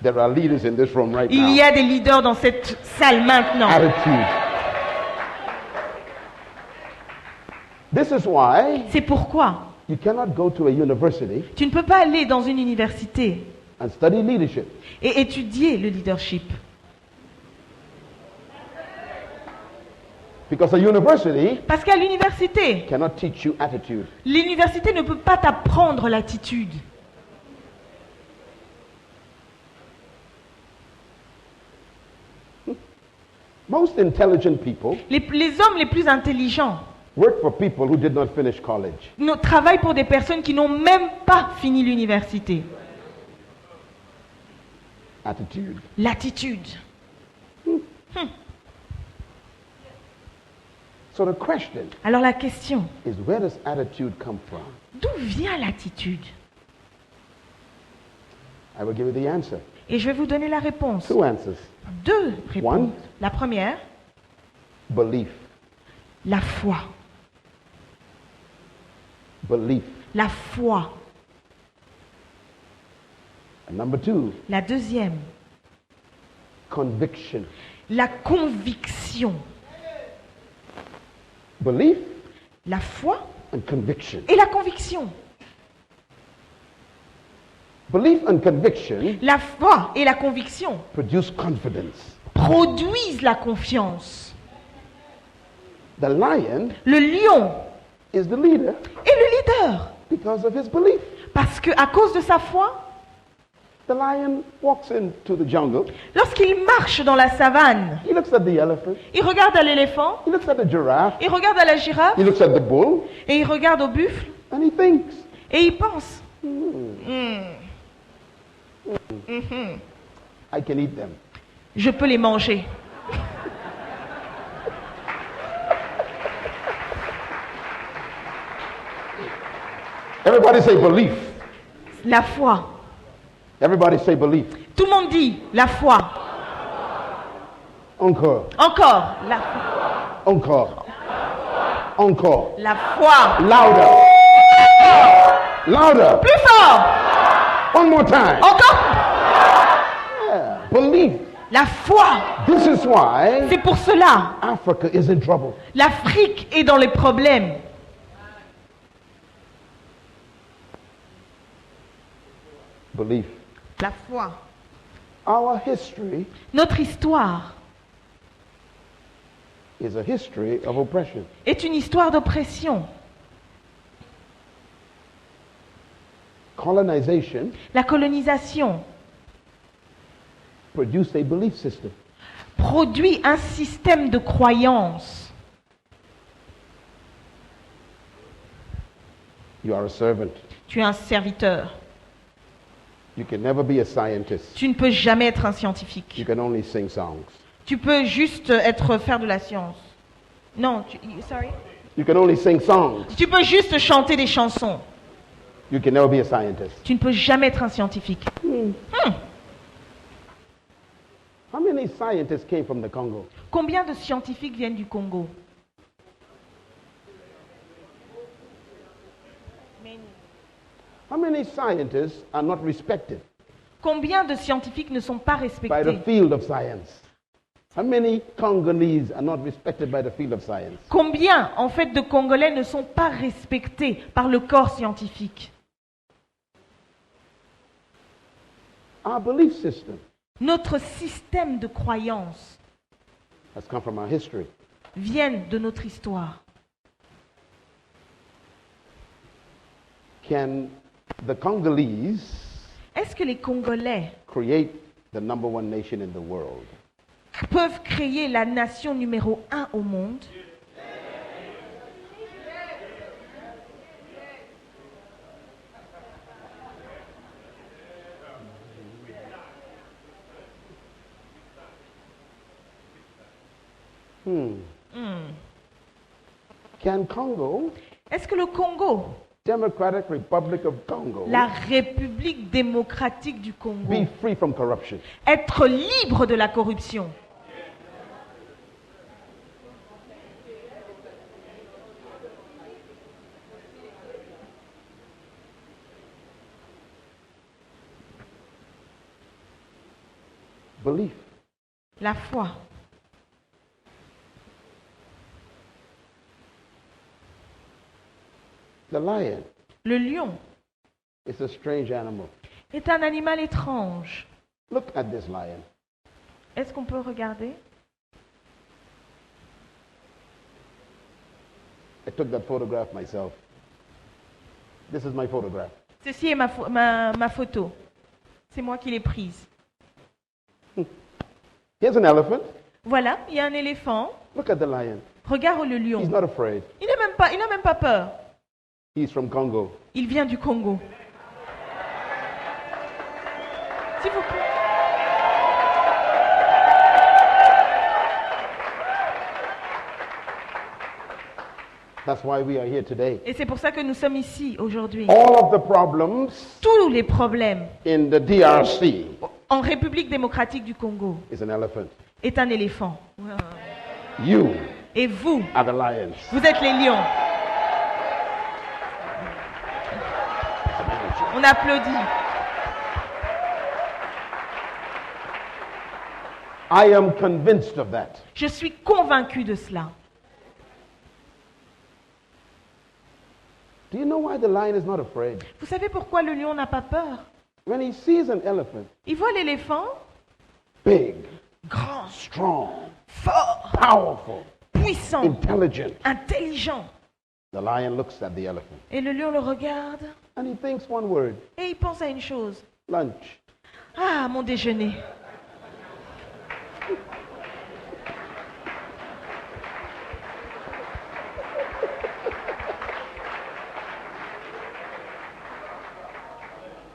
There are leaders in this room right Il y now. a des leaders dans cette salle maintenant. Attitude. This is why C'est pourquoi you cannot go to a university tu ne peux pas aller dans une université and study leadership et étudier le leadership. because a university Parce qu'à l'université, cannot teach you attitude. l'université ne peut pas t'apprendre l'attitude. Most intelligent people Les hommes les plus intelligents work for people who did not finish college. travaillent pour des personnes qui n'ont même pas fini l'université. Attitude. L'attitude. So the question Alors la question, is, where does attitude come from? d'où vient l'attitude? I will give you the answer. Et je vais vous donner la réponse. Two answers. Deux réponses. One. La première, Belief. la foi. Belief. La foi. And number two, La deuxième, conviction. la conviction. Belief La foi and conviction. et la conviction. Belief and conviction La foi et la conviction produce confidence. produisent la confiance. The lion Le lion is the leader est le leader because of his belief. parce que à cause de sa foi, The lion walks into the jungle. Lorsqu'il marche dans la savane, He looks at the elephant. il regarde à l'éléphant, He looks at the giraffe. il regarde à la girafe, He looks at the bull. et il regarde au buffle, And he thinks, et il pense, I can eat them. je peux les manger. Everybody say belief. La foi. Everybody say belief. Tout le monde dit la foi. Encore. Encore, la foi. Encore. Encore. La foi. Louder. Louder. Plus fort. One more time. Encore. Yeah. Belief. La foi. This is why C'est pour cela. Africa is in trouble. L'Afrique est dans les problèmes. Belief. La foi. Our history Notre histoire is a history of oppression. est une histoire d'oppression. Colonization La colonisation produced a belief system. produit un système de croyance. You are a servant. Tu es un serviteur. You can never be a scientist. Tu ne peux jamais être un scientifique. You can only sing songs. Tu peux juste faire de la science. Non, sorry. You can only sing songs. Tu peux juste chanter des chansons. You can never be a scientist. Tu ne peux jamais être un scientifique. How many scientists came from the Congo? Combien de scientifiques viennent du Congo? How many scientists are not respected Combien de scientifiques ne sont pas by the respectés? field of science? How many Congolese are not respected by the field of science? Combien, en fait, de Congolais ne sont pas respectés par le corps scientifique? Our belief system Notre système de croyance has come from our history. vient de notre histoire. Can the Congolese Est-ce que les Congolais create the number one nation in the world? peuvent créer la nation numéro 1 au monde? Can Congo, Est-ce que le Congo, Democratic Republic of Congo, la République démocratique du Congo, be free from corruption? être libre de la corruption? Belief. La foi. The lion Le lion is a strange animal. est un animal étrange. Look at this lion. Est-ce qu'on peut regarder? I took that photograph myself. This is my photograph. Ceci est ma photo. C'est moi qui l'ai prise. Here's an elephant. Voilà, il y a un éléphant. Look at the lion. Regarde le He's lion. not afraid. Il n'a même pas peur. He's from Congo. Il vient du Congo. S'il vous plaît. That's why we are here today. Et c'est pour ça que nous sommes ici aujourd'hui. All of the problems Tous les problèmes in the DRC en République démocratique du Congo is an elephant. est un éléphant. You Et vous, are the lions. vous êtes les lions. On applaudit. I am convinced of that. Je suis convaincu de cela. Do you know why the lion is not afraid? Vous savez pourquoi le lion n'a pas peur? When he sees an elephant, Il voit l'éléphant big, grand, strong, fort, powerful, puissant, intelligent, intelligent. the lion looks at the elephant Et le lion le regarde and he thinks one word, et il pense à une chose. lunch. à mon déjeuner.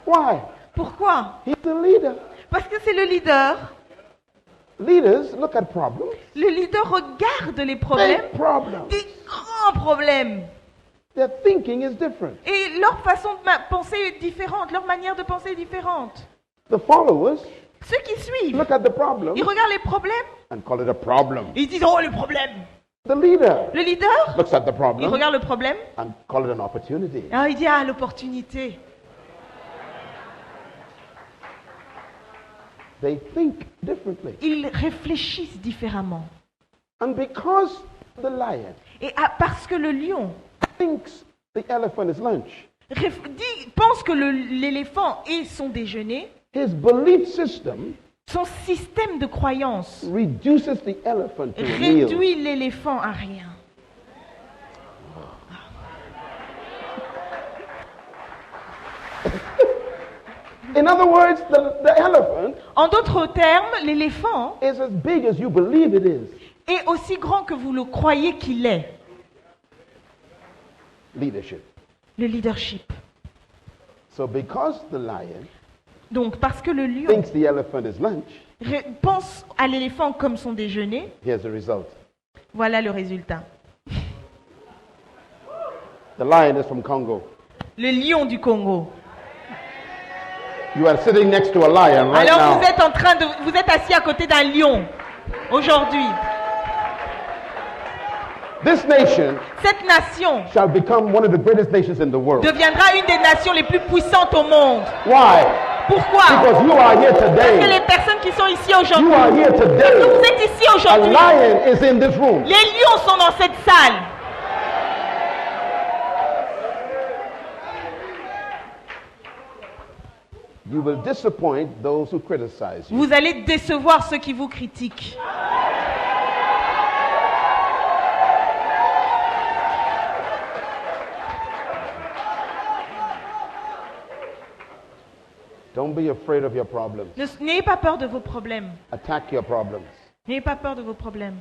Why? Pourquoi? He's the leader. Parce que c'est le leader. Leaders look at problems. Le leader regarde les problèmes, Big problems. des grands problèmes. Their thinking is different. Et leur façon de penser est différente, leur manière de penser est différente. The followers Ceux qui suivent, look at the problem ils regardent les problèmes, and call it a problem. et ils disent, oh, le problème. The leader Le leader, looks at the il problem regarde le problème, and call it an opportunity. et il dit, ah, l'opportunité. They think differently. Ils réfléchissent différemment. And because the lion Et parce que le lion thinks the elephant is lunch, pense que l'éléphant est son déjeuner, his belief system son système de croyance reduces the elephant to a meal. réduit l'éléphant à rien. In other words, the elephant En d'autres termes, l'éléphant is as big as you believe it is. est aussi grand que vous le croyez qu'il est. Leadership. Le leadership. So because the lion Donc, parce que le lion thinks the elephant is lunch, pense à l'éléphant comme son déjeuner, here's the result. voilà le résultat. The lion is from Congo. Le lion du Congo. You are sitting next to a lion right Alors now. vous êtes assis à côté d'un lion aujourd'hui. This nation Cette nation shall become one of the greatest nations in the world. deviendra une des nations les plus puissantes au monde. Why? Pourquoi? Because you are here Parce que today. les personnes qui sont ici You aujourd'hui, are here parce que today. vous êtes ici A aujourd'hui, lion is in this room. les lions sont dans cette salle. You will disappoint those who criticize you. Vous allez décevoir ceux qui vous critiquent. Don't be afraid of your problems. N'ayez pas peur de vos problèmes. Attack your problems. N'ayez pas peur de vos problèmes.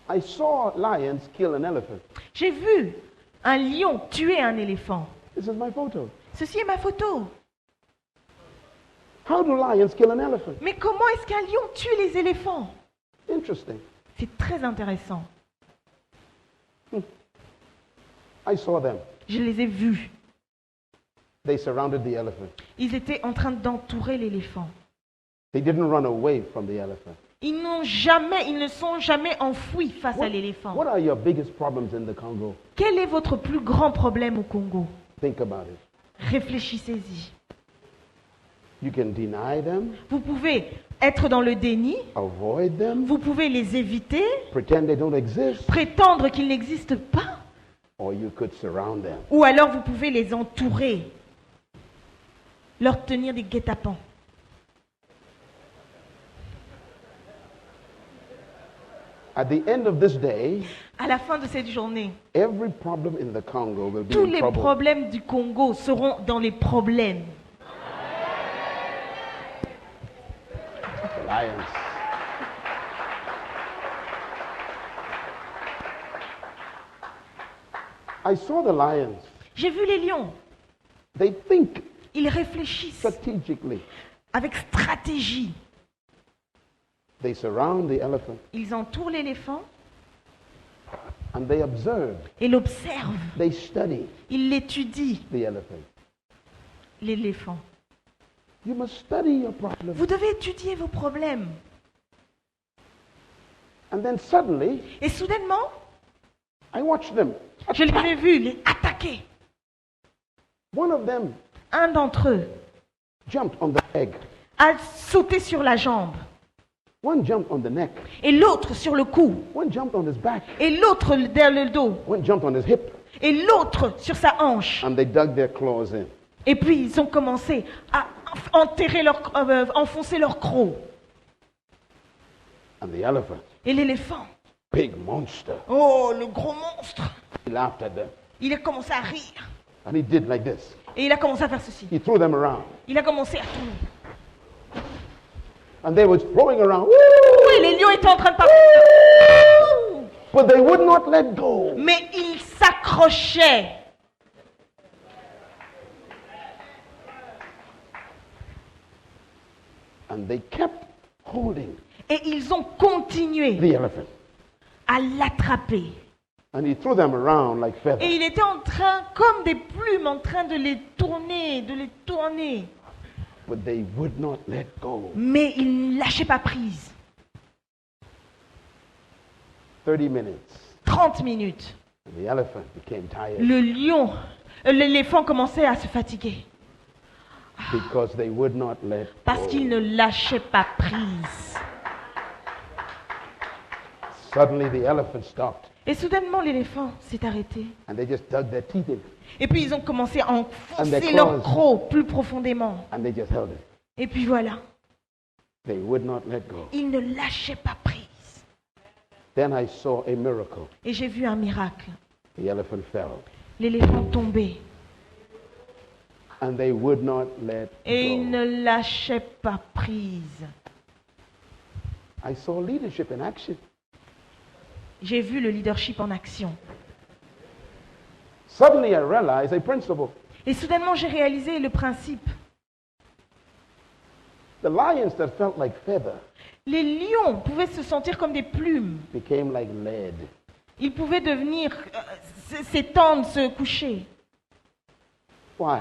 I saw lions kill an elephant. J'ai vu un lion tuer un éléphant. This is my photo. Ceci est ma photo. How do lions kill an elephant? Mais comment est-ce qu'un lion tue les éléphants? Interesting. C'est très intéressant. I saw them. Je les ai vus. They surrounded the elephant. Ils étaient en train d'entourer l'éléphant. They didn't run away from the elephant. Ils ne sont jamais enfouis face à l'éléphant. What are your biggest problems in the Congo? Quel est votre plus grand problème au Congo? Think about it. Réfléchissez-y. You can deny them, Vous pouvez être dans le déni, avoid them, vous pouvez les éviter, pretend they don't exist, prétendre qu'ils n'existent pas, or you could surround them. ou alors vous pouvez les entourer, leur tenir des guet-apens. At the end of this day, À la fin de cette journée, every problem in the Congo will be tous in les trouble. problèmes du Congo seront dans les problèmes. The lions. I saw the lions. J'ai vu les lions, They think ils réfléchissent strategically. avec stratégie. They surround the elephant Ils entourent l'éléphant and they observe. et l'observent. They study Ils l'étudient, the elephant. l'éléphant. You must study your problem. Vous devez étudier vos problèmes. And then suddenly, Et soudainement, I watched them. je les ai vus les attaquer. One of them Un d'entre eux jumped on the leg. a sauté sur la jambe, One jumped on the neck. et l'autre sur le cou, One jumped on his back. et l'autre derrière le dos, One jumped on his hip. et l'autre sur sa hanche. And they dug their claws in. Et puis ils ont commencé à enfoncer leur croc. And the elephant, Et l'éléphant, big monster, oh le gros monstre, he laughed at them. il a commencé à rire. And he did like this. Et il a commencé à faire ceci. He threw them around. Il a commencé à tourner. And they were throwing around. Oui, les lions étaient en train de partir. But they would not let go. Mais ils s'accrochaient. And they kept holding Et ils ont continué the elephant. à l'attraper. And he threw them around like Et feathers. il était en train, comme des plumes, en train de les tourner, de les tourner. But they would not let go. Mais ils ne lâchaient pas prise. 30 minutes. 30 minutes. And the elephant became tired L'éléphant commençait à se fatiguer. because they would not let Parce qu'il go. ne lâchait pas prise. Suddenly the elephant stopped. Et soudainement, l'éléphant s'est arrêté. And they just dug their teeth in. Et puis, ils ont commencé à And enfoncer they leur claws. croc plus profondément. And they just held it. Et puis voilà, They would not let go. ils ne lâchaient pas prise. Then I saw a miracle. Et j'ai vu un miracle. The elephant fell. L'éléphant tombait. And they would not let Et ils go. ne lâchaient pas prise. I saw leadership in action. J'ai vu le leadership en action. Suddenly I realized a principle. Et soudainement, j'ai réalisé le principe. The lions that felt like feather Les lions pouvaient se sentir comme des plumes. became like lead. Ils pouvaient devenir, s'étendre, se coucher. Why?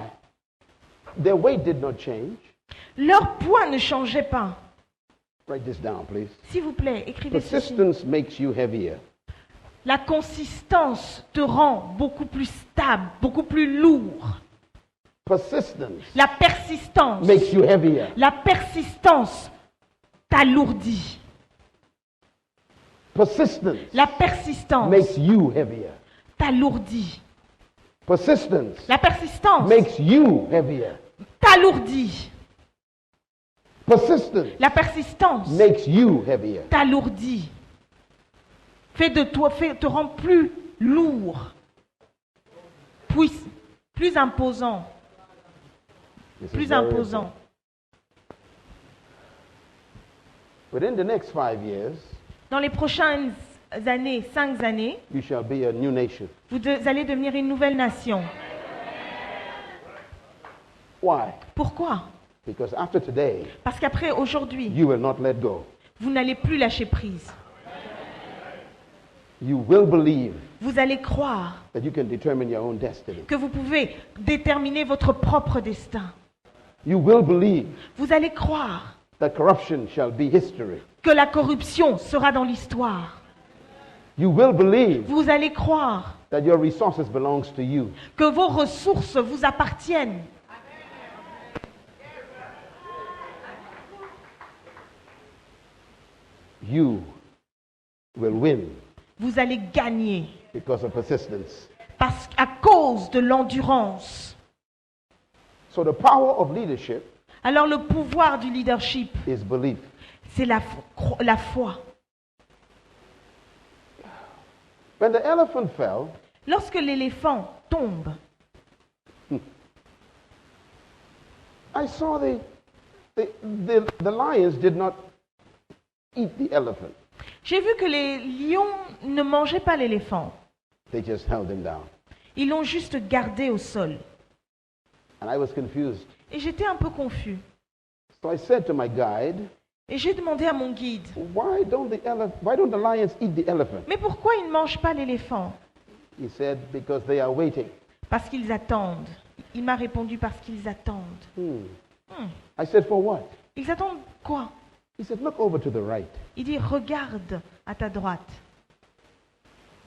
Their weight did not change. Leur poids ne changeait pas. Write this down, please. S'il vous plaît, écrivez ceci. Persistence makes you heavier. La consistance te rend beaucoup plus stable, beaucoup plus lourd. Persistence La persistance, makes you heavier. la persistance t'alourdit. Persistence La persistance makes you heavier. t'alourdit. Persistence La persistance makes you heavier. t'alourdit. Persistence La persistance makes you heavier. t'alourdit. Fait de toi, te rend plus lourd, plus imposant, This is plus very imposant. important. Within the next 5 years, Dans les prochaines années, 5 années, you shall be a new nation. allez devenir une nouvelle nation. Why? Pourquoi? Because after today, Parce qu'après, aujourd'hui, you will not let go. vous n'allez plus lâcher prise. You will believe Vous allez croire that you can determine your own destiny. que vous pouvez déterminer votre propre destin. You will believe Vous allez croire that corruption shall be history. que la corruption sera dans l'histoire. You will believe Vous allez croire that your resources belongs to you. que vos ressources vous appartiennent. You will win Vous allez gagner because of persistence. à cause de l'endurance. So the power of leadership Alors le pouvoir du leadership, is belief. c'est la foi. When the elephant fell, Lorsque l'éléphant tombe, I saw the lions did not eat the elephant. j'ai vu que les lions ne mangeaient pas l'éléphant. They just held him down. Ils l'ont juste gardé au sol. And I was confused. Et j'étais un peu confus. So I said to my guide, Et j'ai demandé à mon guide, why don't the lions eat the elephant? mais pourquoi ils ne mangent pas l'éléphant? He said, because they are waiting. Parce qu'ils attendent. Il m'a répondu parce qu'ils attendent. I said, for what? Ils attendent quoi? He said, look over to the right. Il dit, regarde à ta droite.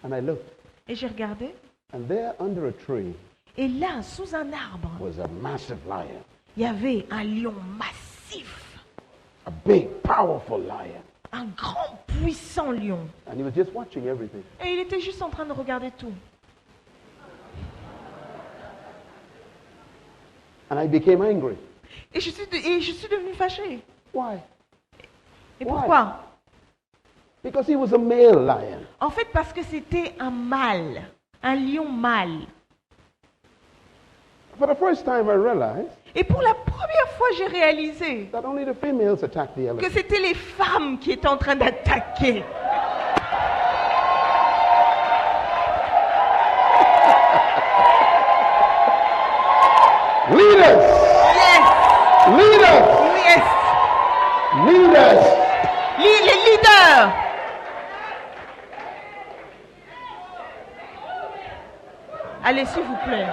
And I looked. Et j'ai regardé. And there under a tree Et là, sous un arbre, was a massive lion. il y avait un lion massif. A big, powerful lion. Un grand, puissant lion. And he was just watching everything. Et il était juste en train de regarder tout. And I became angry. Et je suis devenue fâchée. Why? Et Why? pourquoi? Because he was a male lion. En fait, parce que c'était un mâle. Un lion mâle. For the first time, I realized Et pour la première fois, j'ai réalisé that only the females attack the que elephant. c'était les femmes qui étaient en train d'attaquer. Leaders! Yes, Leaders! yes. Leaders! Les leaders. Allez, s'il vous plaît.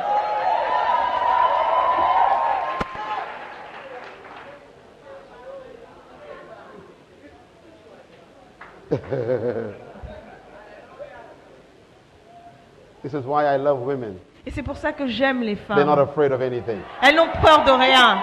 This is why I love women. Et c'est pour ça que j'aime les They're not femmes. afraid of anything. Elles n'ont peur de rien.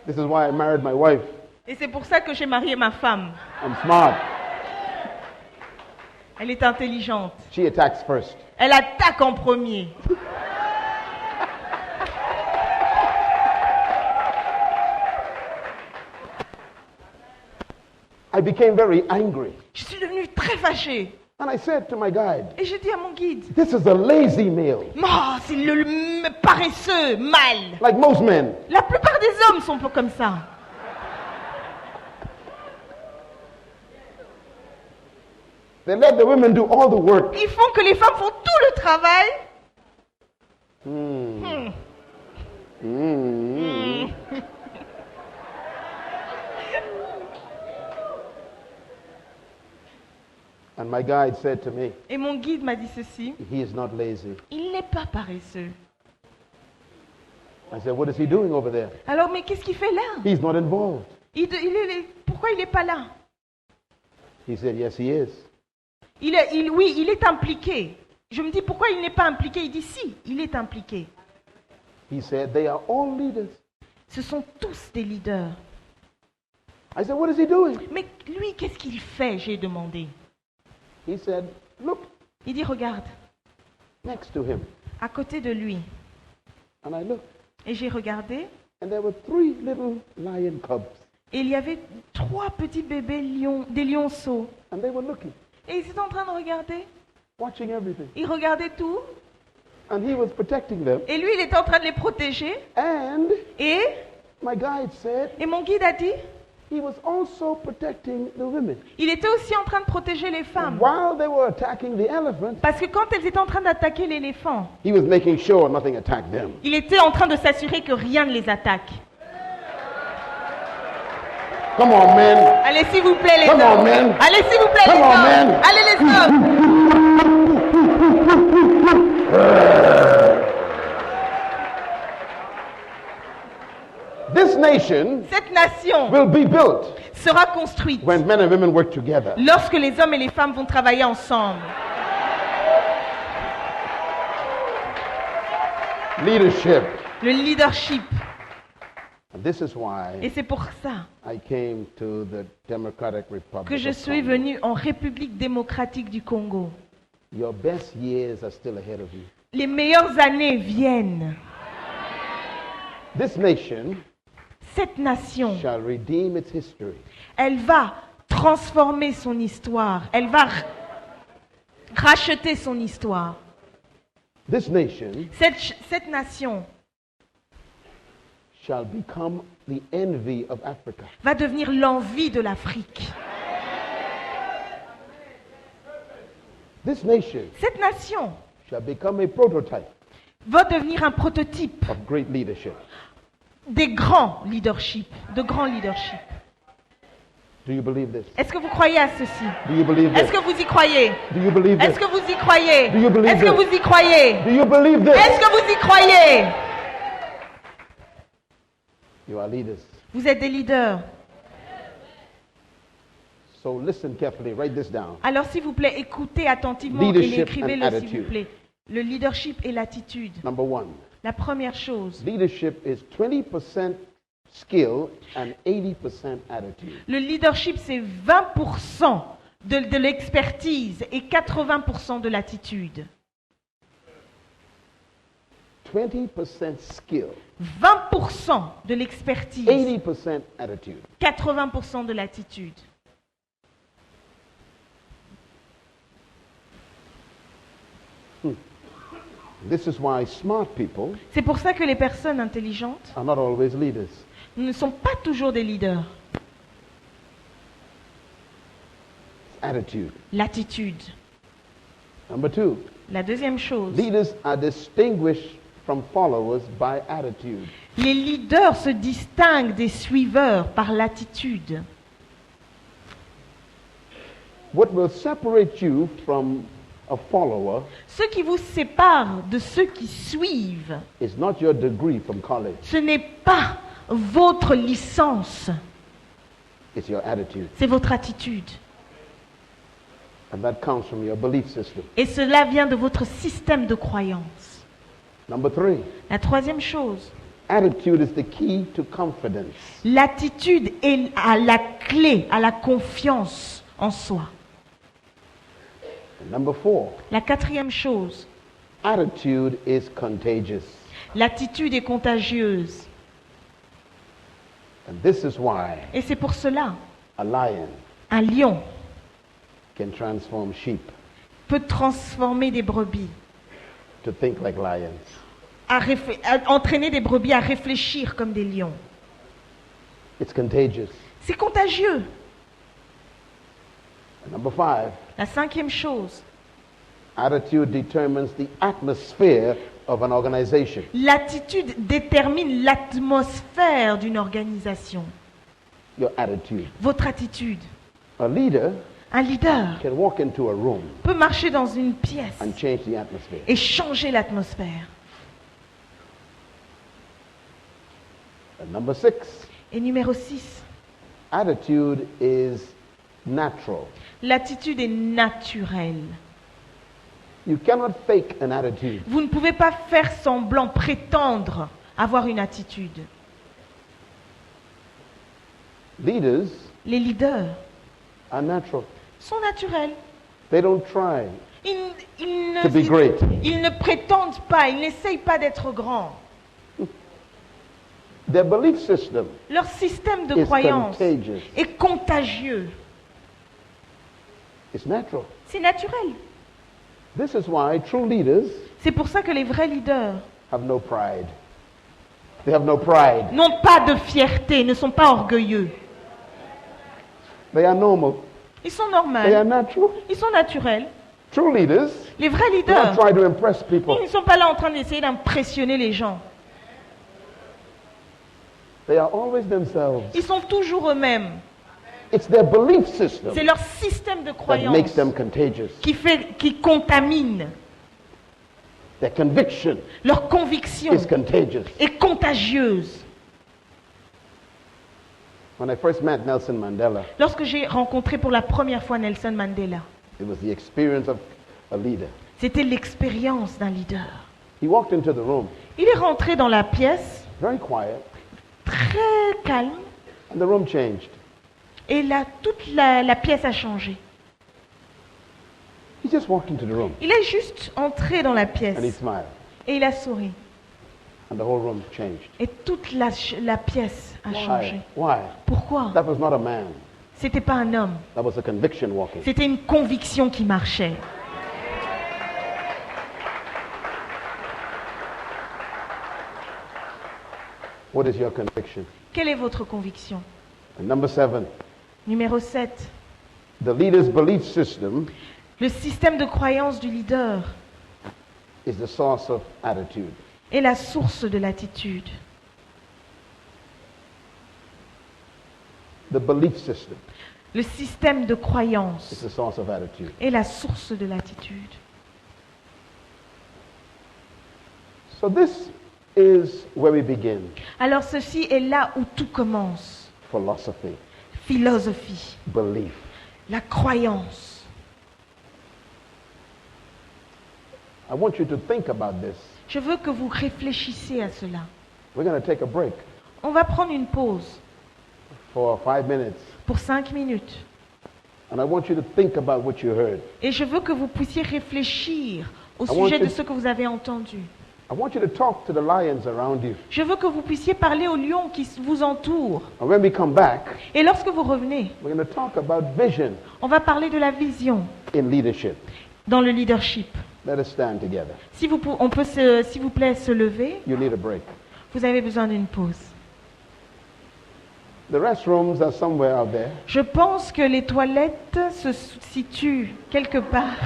This is why I married my wife. Et c'est pour ça que j'ai marié ma femme. I'm smart. Elle est intelligente. She attacks first. Elle attaque en premier. I became very angry. Je suis devenue très fâchée. And I said to my guide, Et j'ai dit à mon guide, this is a lazy male, oh, c'est le paresseux, mâle. like most men. La plupart des hommes sont pas comme ça. They let the women do all the work. Ils font que les femmes font tout le travail. And my guide said to me, Et mon guide m'a dit ceci, he is not lazy. il n'est pas paresseux. I said, what is he doing over there? Alors, mais qu'est-ce qu'il fait là? He's not involved. Pourquoi il n'est pas là? He said, yes, he is. Oui, il est impliqué. Je me dis, pourquoi il n'est pas impliqué? Il dit, si, il est impliqué. He said, they are all leaders. Ce sont tous des leaders. I said, what is he doing? Mais lui, qu'est-ce qu'il fait? J'ai demandé. He said, look Il dit, regarde, next to him. à côté de lui. And I looked, Et j'ai regardé, and there were 3 little lion cubs. et il y avait 3 petits bébés lions, des lionceaux. And they were looking, Et ils étaient en train de regarder. watching everything. Ils regardaient tout. And he was protecting them. Et lui, il était en train de les protéger. And Et my guide said, mon guide a dit, he was also protecting the women. il était aussi en train de protéger les femmes. While they were attacking the elephant, Parce que quand elles étaient en train d'attaquer l'éléphant, he was making sure nothing attacked them. il était en train de s'assurer que rien ne les attaque. Come on, men. Allez, s'il vous plaît, les Come on, hommes. man. Allez, s'il vous plaît, Come les on, hommes. man. Allez, les hommes. This nation Cette nation will be built sera construite when men and women work together. lorsque les hommes et les femmes vont travailler ensemble. Leadership. Le leadership. And this is Et why c'est pour ça I came to the Democratic que Republic je of suis Congo. venue en République démocratique du Congo. Your best years are still ahead of you. Les meilleures années viennent. This nation Cette nation, shall redeem its history. elle va transformer son histoire. Elle va racheter son histoire. This nation Cette nation shall become the envy of Africa. va devenir l'envie de l'Afrique. This nation Cette nation shall become a prototype va devenir un prototype of great leadership. des grands leadership, de grands leadership. Do you believe this? Est-ce que vous croyez à ceci? Do you believe Est-ce this? que vous y croyez? Do you believe Est-ce this? que vous y croyez? Do you believe Est-ce que this? vous y croyez? Do you believe this? Est-ce que vous y croyez? You are leaders. Vous êtes des leaders. So listen carefully, write this down. Alors s'il vous plaît, écoutez attentivement et Leadership écrivez-le and s'il vous attitude. plaît. Le leadership et l'attitude. Number 1, La première chose, leadership is 20% skill and 80% attitude. le leadership c'est 20% de l'expertise et 80% de l'attitude. 20% skill, 20% de l'expertise, 80% attitude. 80% de l'attitude. This is why smart people C'est pour ça que les personnes intelligentes are not always leaders. ne sont pas toujours des leaders. Attitude. L'attitude. Number 2, La deuxième chose, leaders are distinguished from followers by attitude. les leaders se distinguent des suiveurs par l'attitude. What will separate you from a follower Ce qui vous sépare de ceux qui suivent, is not your degree from college, ce n'est pas votre licence, it's your attitude. c'est votre attitude. And that comes from your belief system. Et cela vient de votre système de croyance. Number 3, La troisième chose, attitude is the key to confidence. l'attitude est à la clé, à la confiance en soi. And number 4, La quatrième chose, attitude is contagious. l'attitude est contagieuse. And this is why Et c'est pour cela, a lion un lion can transform sheep peut transformer des brebis, to think like lions. à entraîner des brebis à réfléchir comme des lions. It's contagious. C'est contagieux. And number 5, La cinquième chose, attitude determines the atmosphere of an organization. l'attitude détermine l'atmosphère d'une organisation. Your attitude. Votre attitude. A leader Un leader can walk into a room peut marcher dans une pièce and change the atmosphere. et changer l'atmosphère. And number 6, Et numéro 6, attitude is natural. l'attitude est naturelle. You cannot fake an attitude. Vous ne pouvez pas faire semblant, prétendre avoir une attitude. Leaders Les leaders are natural. sont naturels. They don't try Ils to be great. ils ne prétendent pas, ils n'essayent pas d'être grands. Their belief system Leur système de is croyance contagious. est contagieux. It's natural. C'est naturel. This is why true leaders C'est pour ça que les vrais leaders have no pride. They have no pride. n'ont pas de fierté, ne sont pas orgueilleux. They are normal. Ils sont They are normaux, natural. ils sont naturels. True leaders Les vrais do not leaders, try to impress people. ils ne sont pas là en train d'essayer d'impressionner les gens. They are always themselves. Ils sont toujours eux-mêmes. It's their belief system C'est leur système de that croyance makes them contagious. qui contamine. Their conviction Leur conviction is contagious. est contagieuse. When I first met Nelson Mandela, Lorsque j'ai rencontré pour la première fois Nelson Mandela, it was the experience of a leader. c'était l'expérience d'un leader. He walked into the room, Il est rentré dans la pièce, very quiet, très calme, and the room changed. et là, toute la pièce a changé. He just walked into the room Il est juste entré dans la and he pièce, smiled, et il a souri. and the whole room changed. Et toute la pièce a changé. Why? Pourquoi? That was not a man. C'était pas un homme, That was a conviction walking. c'était une conviction qui marchait. What is your conviction? Quelle est votre conviction? And number 7, Numéro 7. the leader's belief system Le système de croyance du leader is the source of attitude. est la source de l'attitude. The belief system Le système de is croyance the source of attitude. est la source de l'attitude. So this is where we begin. Alors ceci est là où tout commence. Philosophy, Philosophie, belief. la croyance. I want you to think about this. Je veux que vous réfléchissiez à cela. We're going to take a break On va prendre une pause for 5 minutes. pour 5 minutes. And I want you to think about what you heard. Et je veux que vous puissiez réfléchir au I want sujet you- de ce que vous avez entendu. I want you to talk to the lions around you. Je veux que vous puissiez parler aux lions qui vous entourent. And when we come back, Et lorsque vous revenez, we're going to talk about vision on va parler de la vision in leadership. dans le leadership. Let us stand together. Si vous, on peut, s'il vous plaît, se lever. You need a break. Vous avez besoin d'une pause. The restrooms are somewhere out there. Je pense que les toilettes se situent quelque part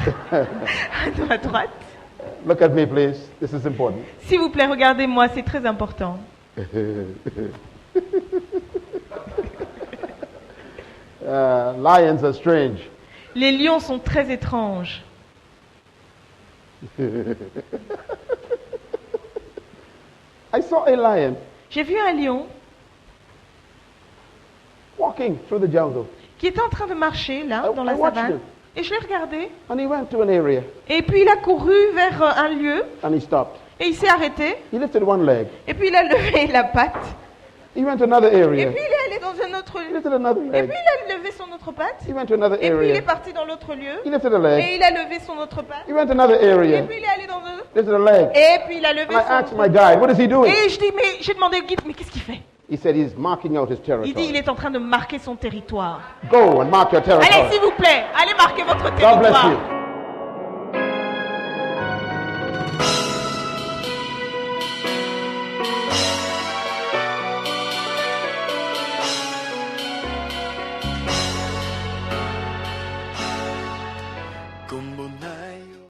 à droite. Look at me, please. This is important. S'il vous plaît, regardez-moi, c'est très important. Lions are strange. Les lions sont très étranges. I saw a lion J'ai vu un lion walking through the jungle, qui était en train de marcher là, dans la I watched savane. him. Et je l'ai regardé. and he went to an area, Et puis il a couru vers un lieu and he stopped. et il s'est arrêté. He lifted one leg. Et puis il a levé la patte. He went to another Et area. puis il est allé dans un autre He lieu. lifted another Et leg. puis il a levé son autre patte. He went to another Et puis il est area. parti dans l'autre lieu. He lifted a leg. Et il a levé son autre patte. He went to another Et area. puis il est allé dans un... Lifted a leg. Et puis il a levé And I son asked autre my guide, what is he doing? Et je dis, mais j'ai demandé au guide, mais qu'est-ce qu'il fait? He said he's marking out his Il dit, il territory. est en train de marquer son territoire. Go and mark your Allez, territory. s'il vous plaît, allez marquer votre God bless territoire. you.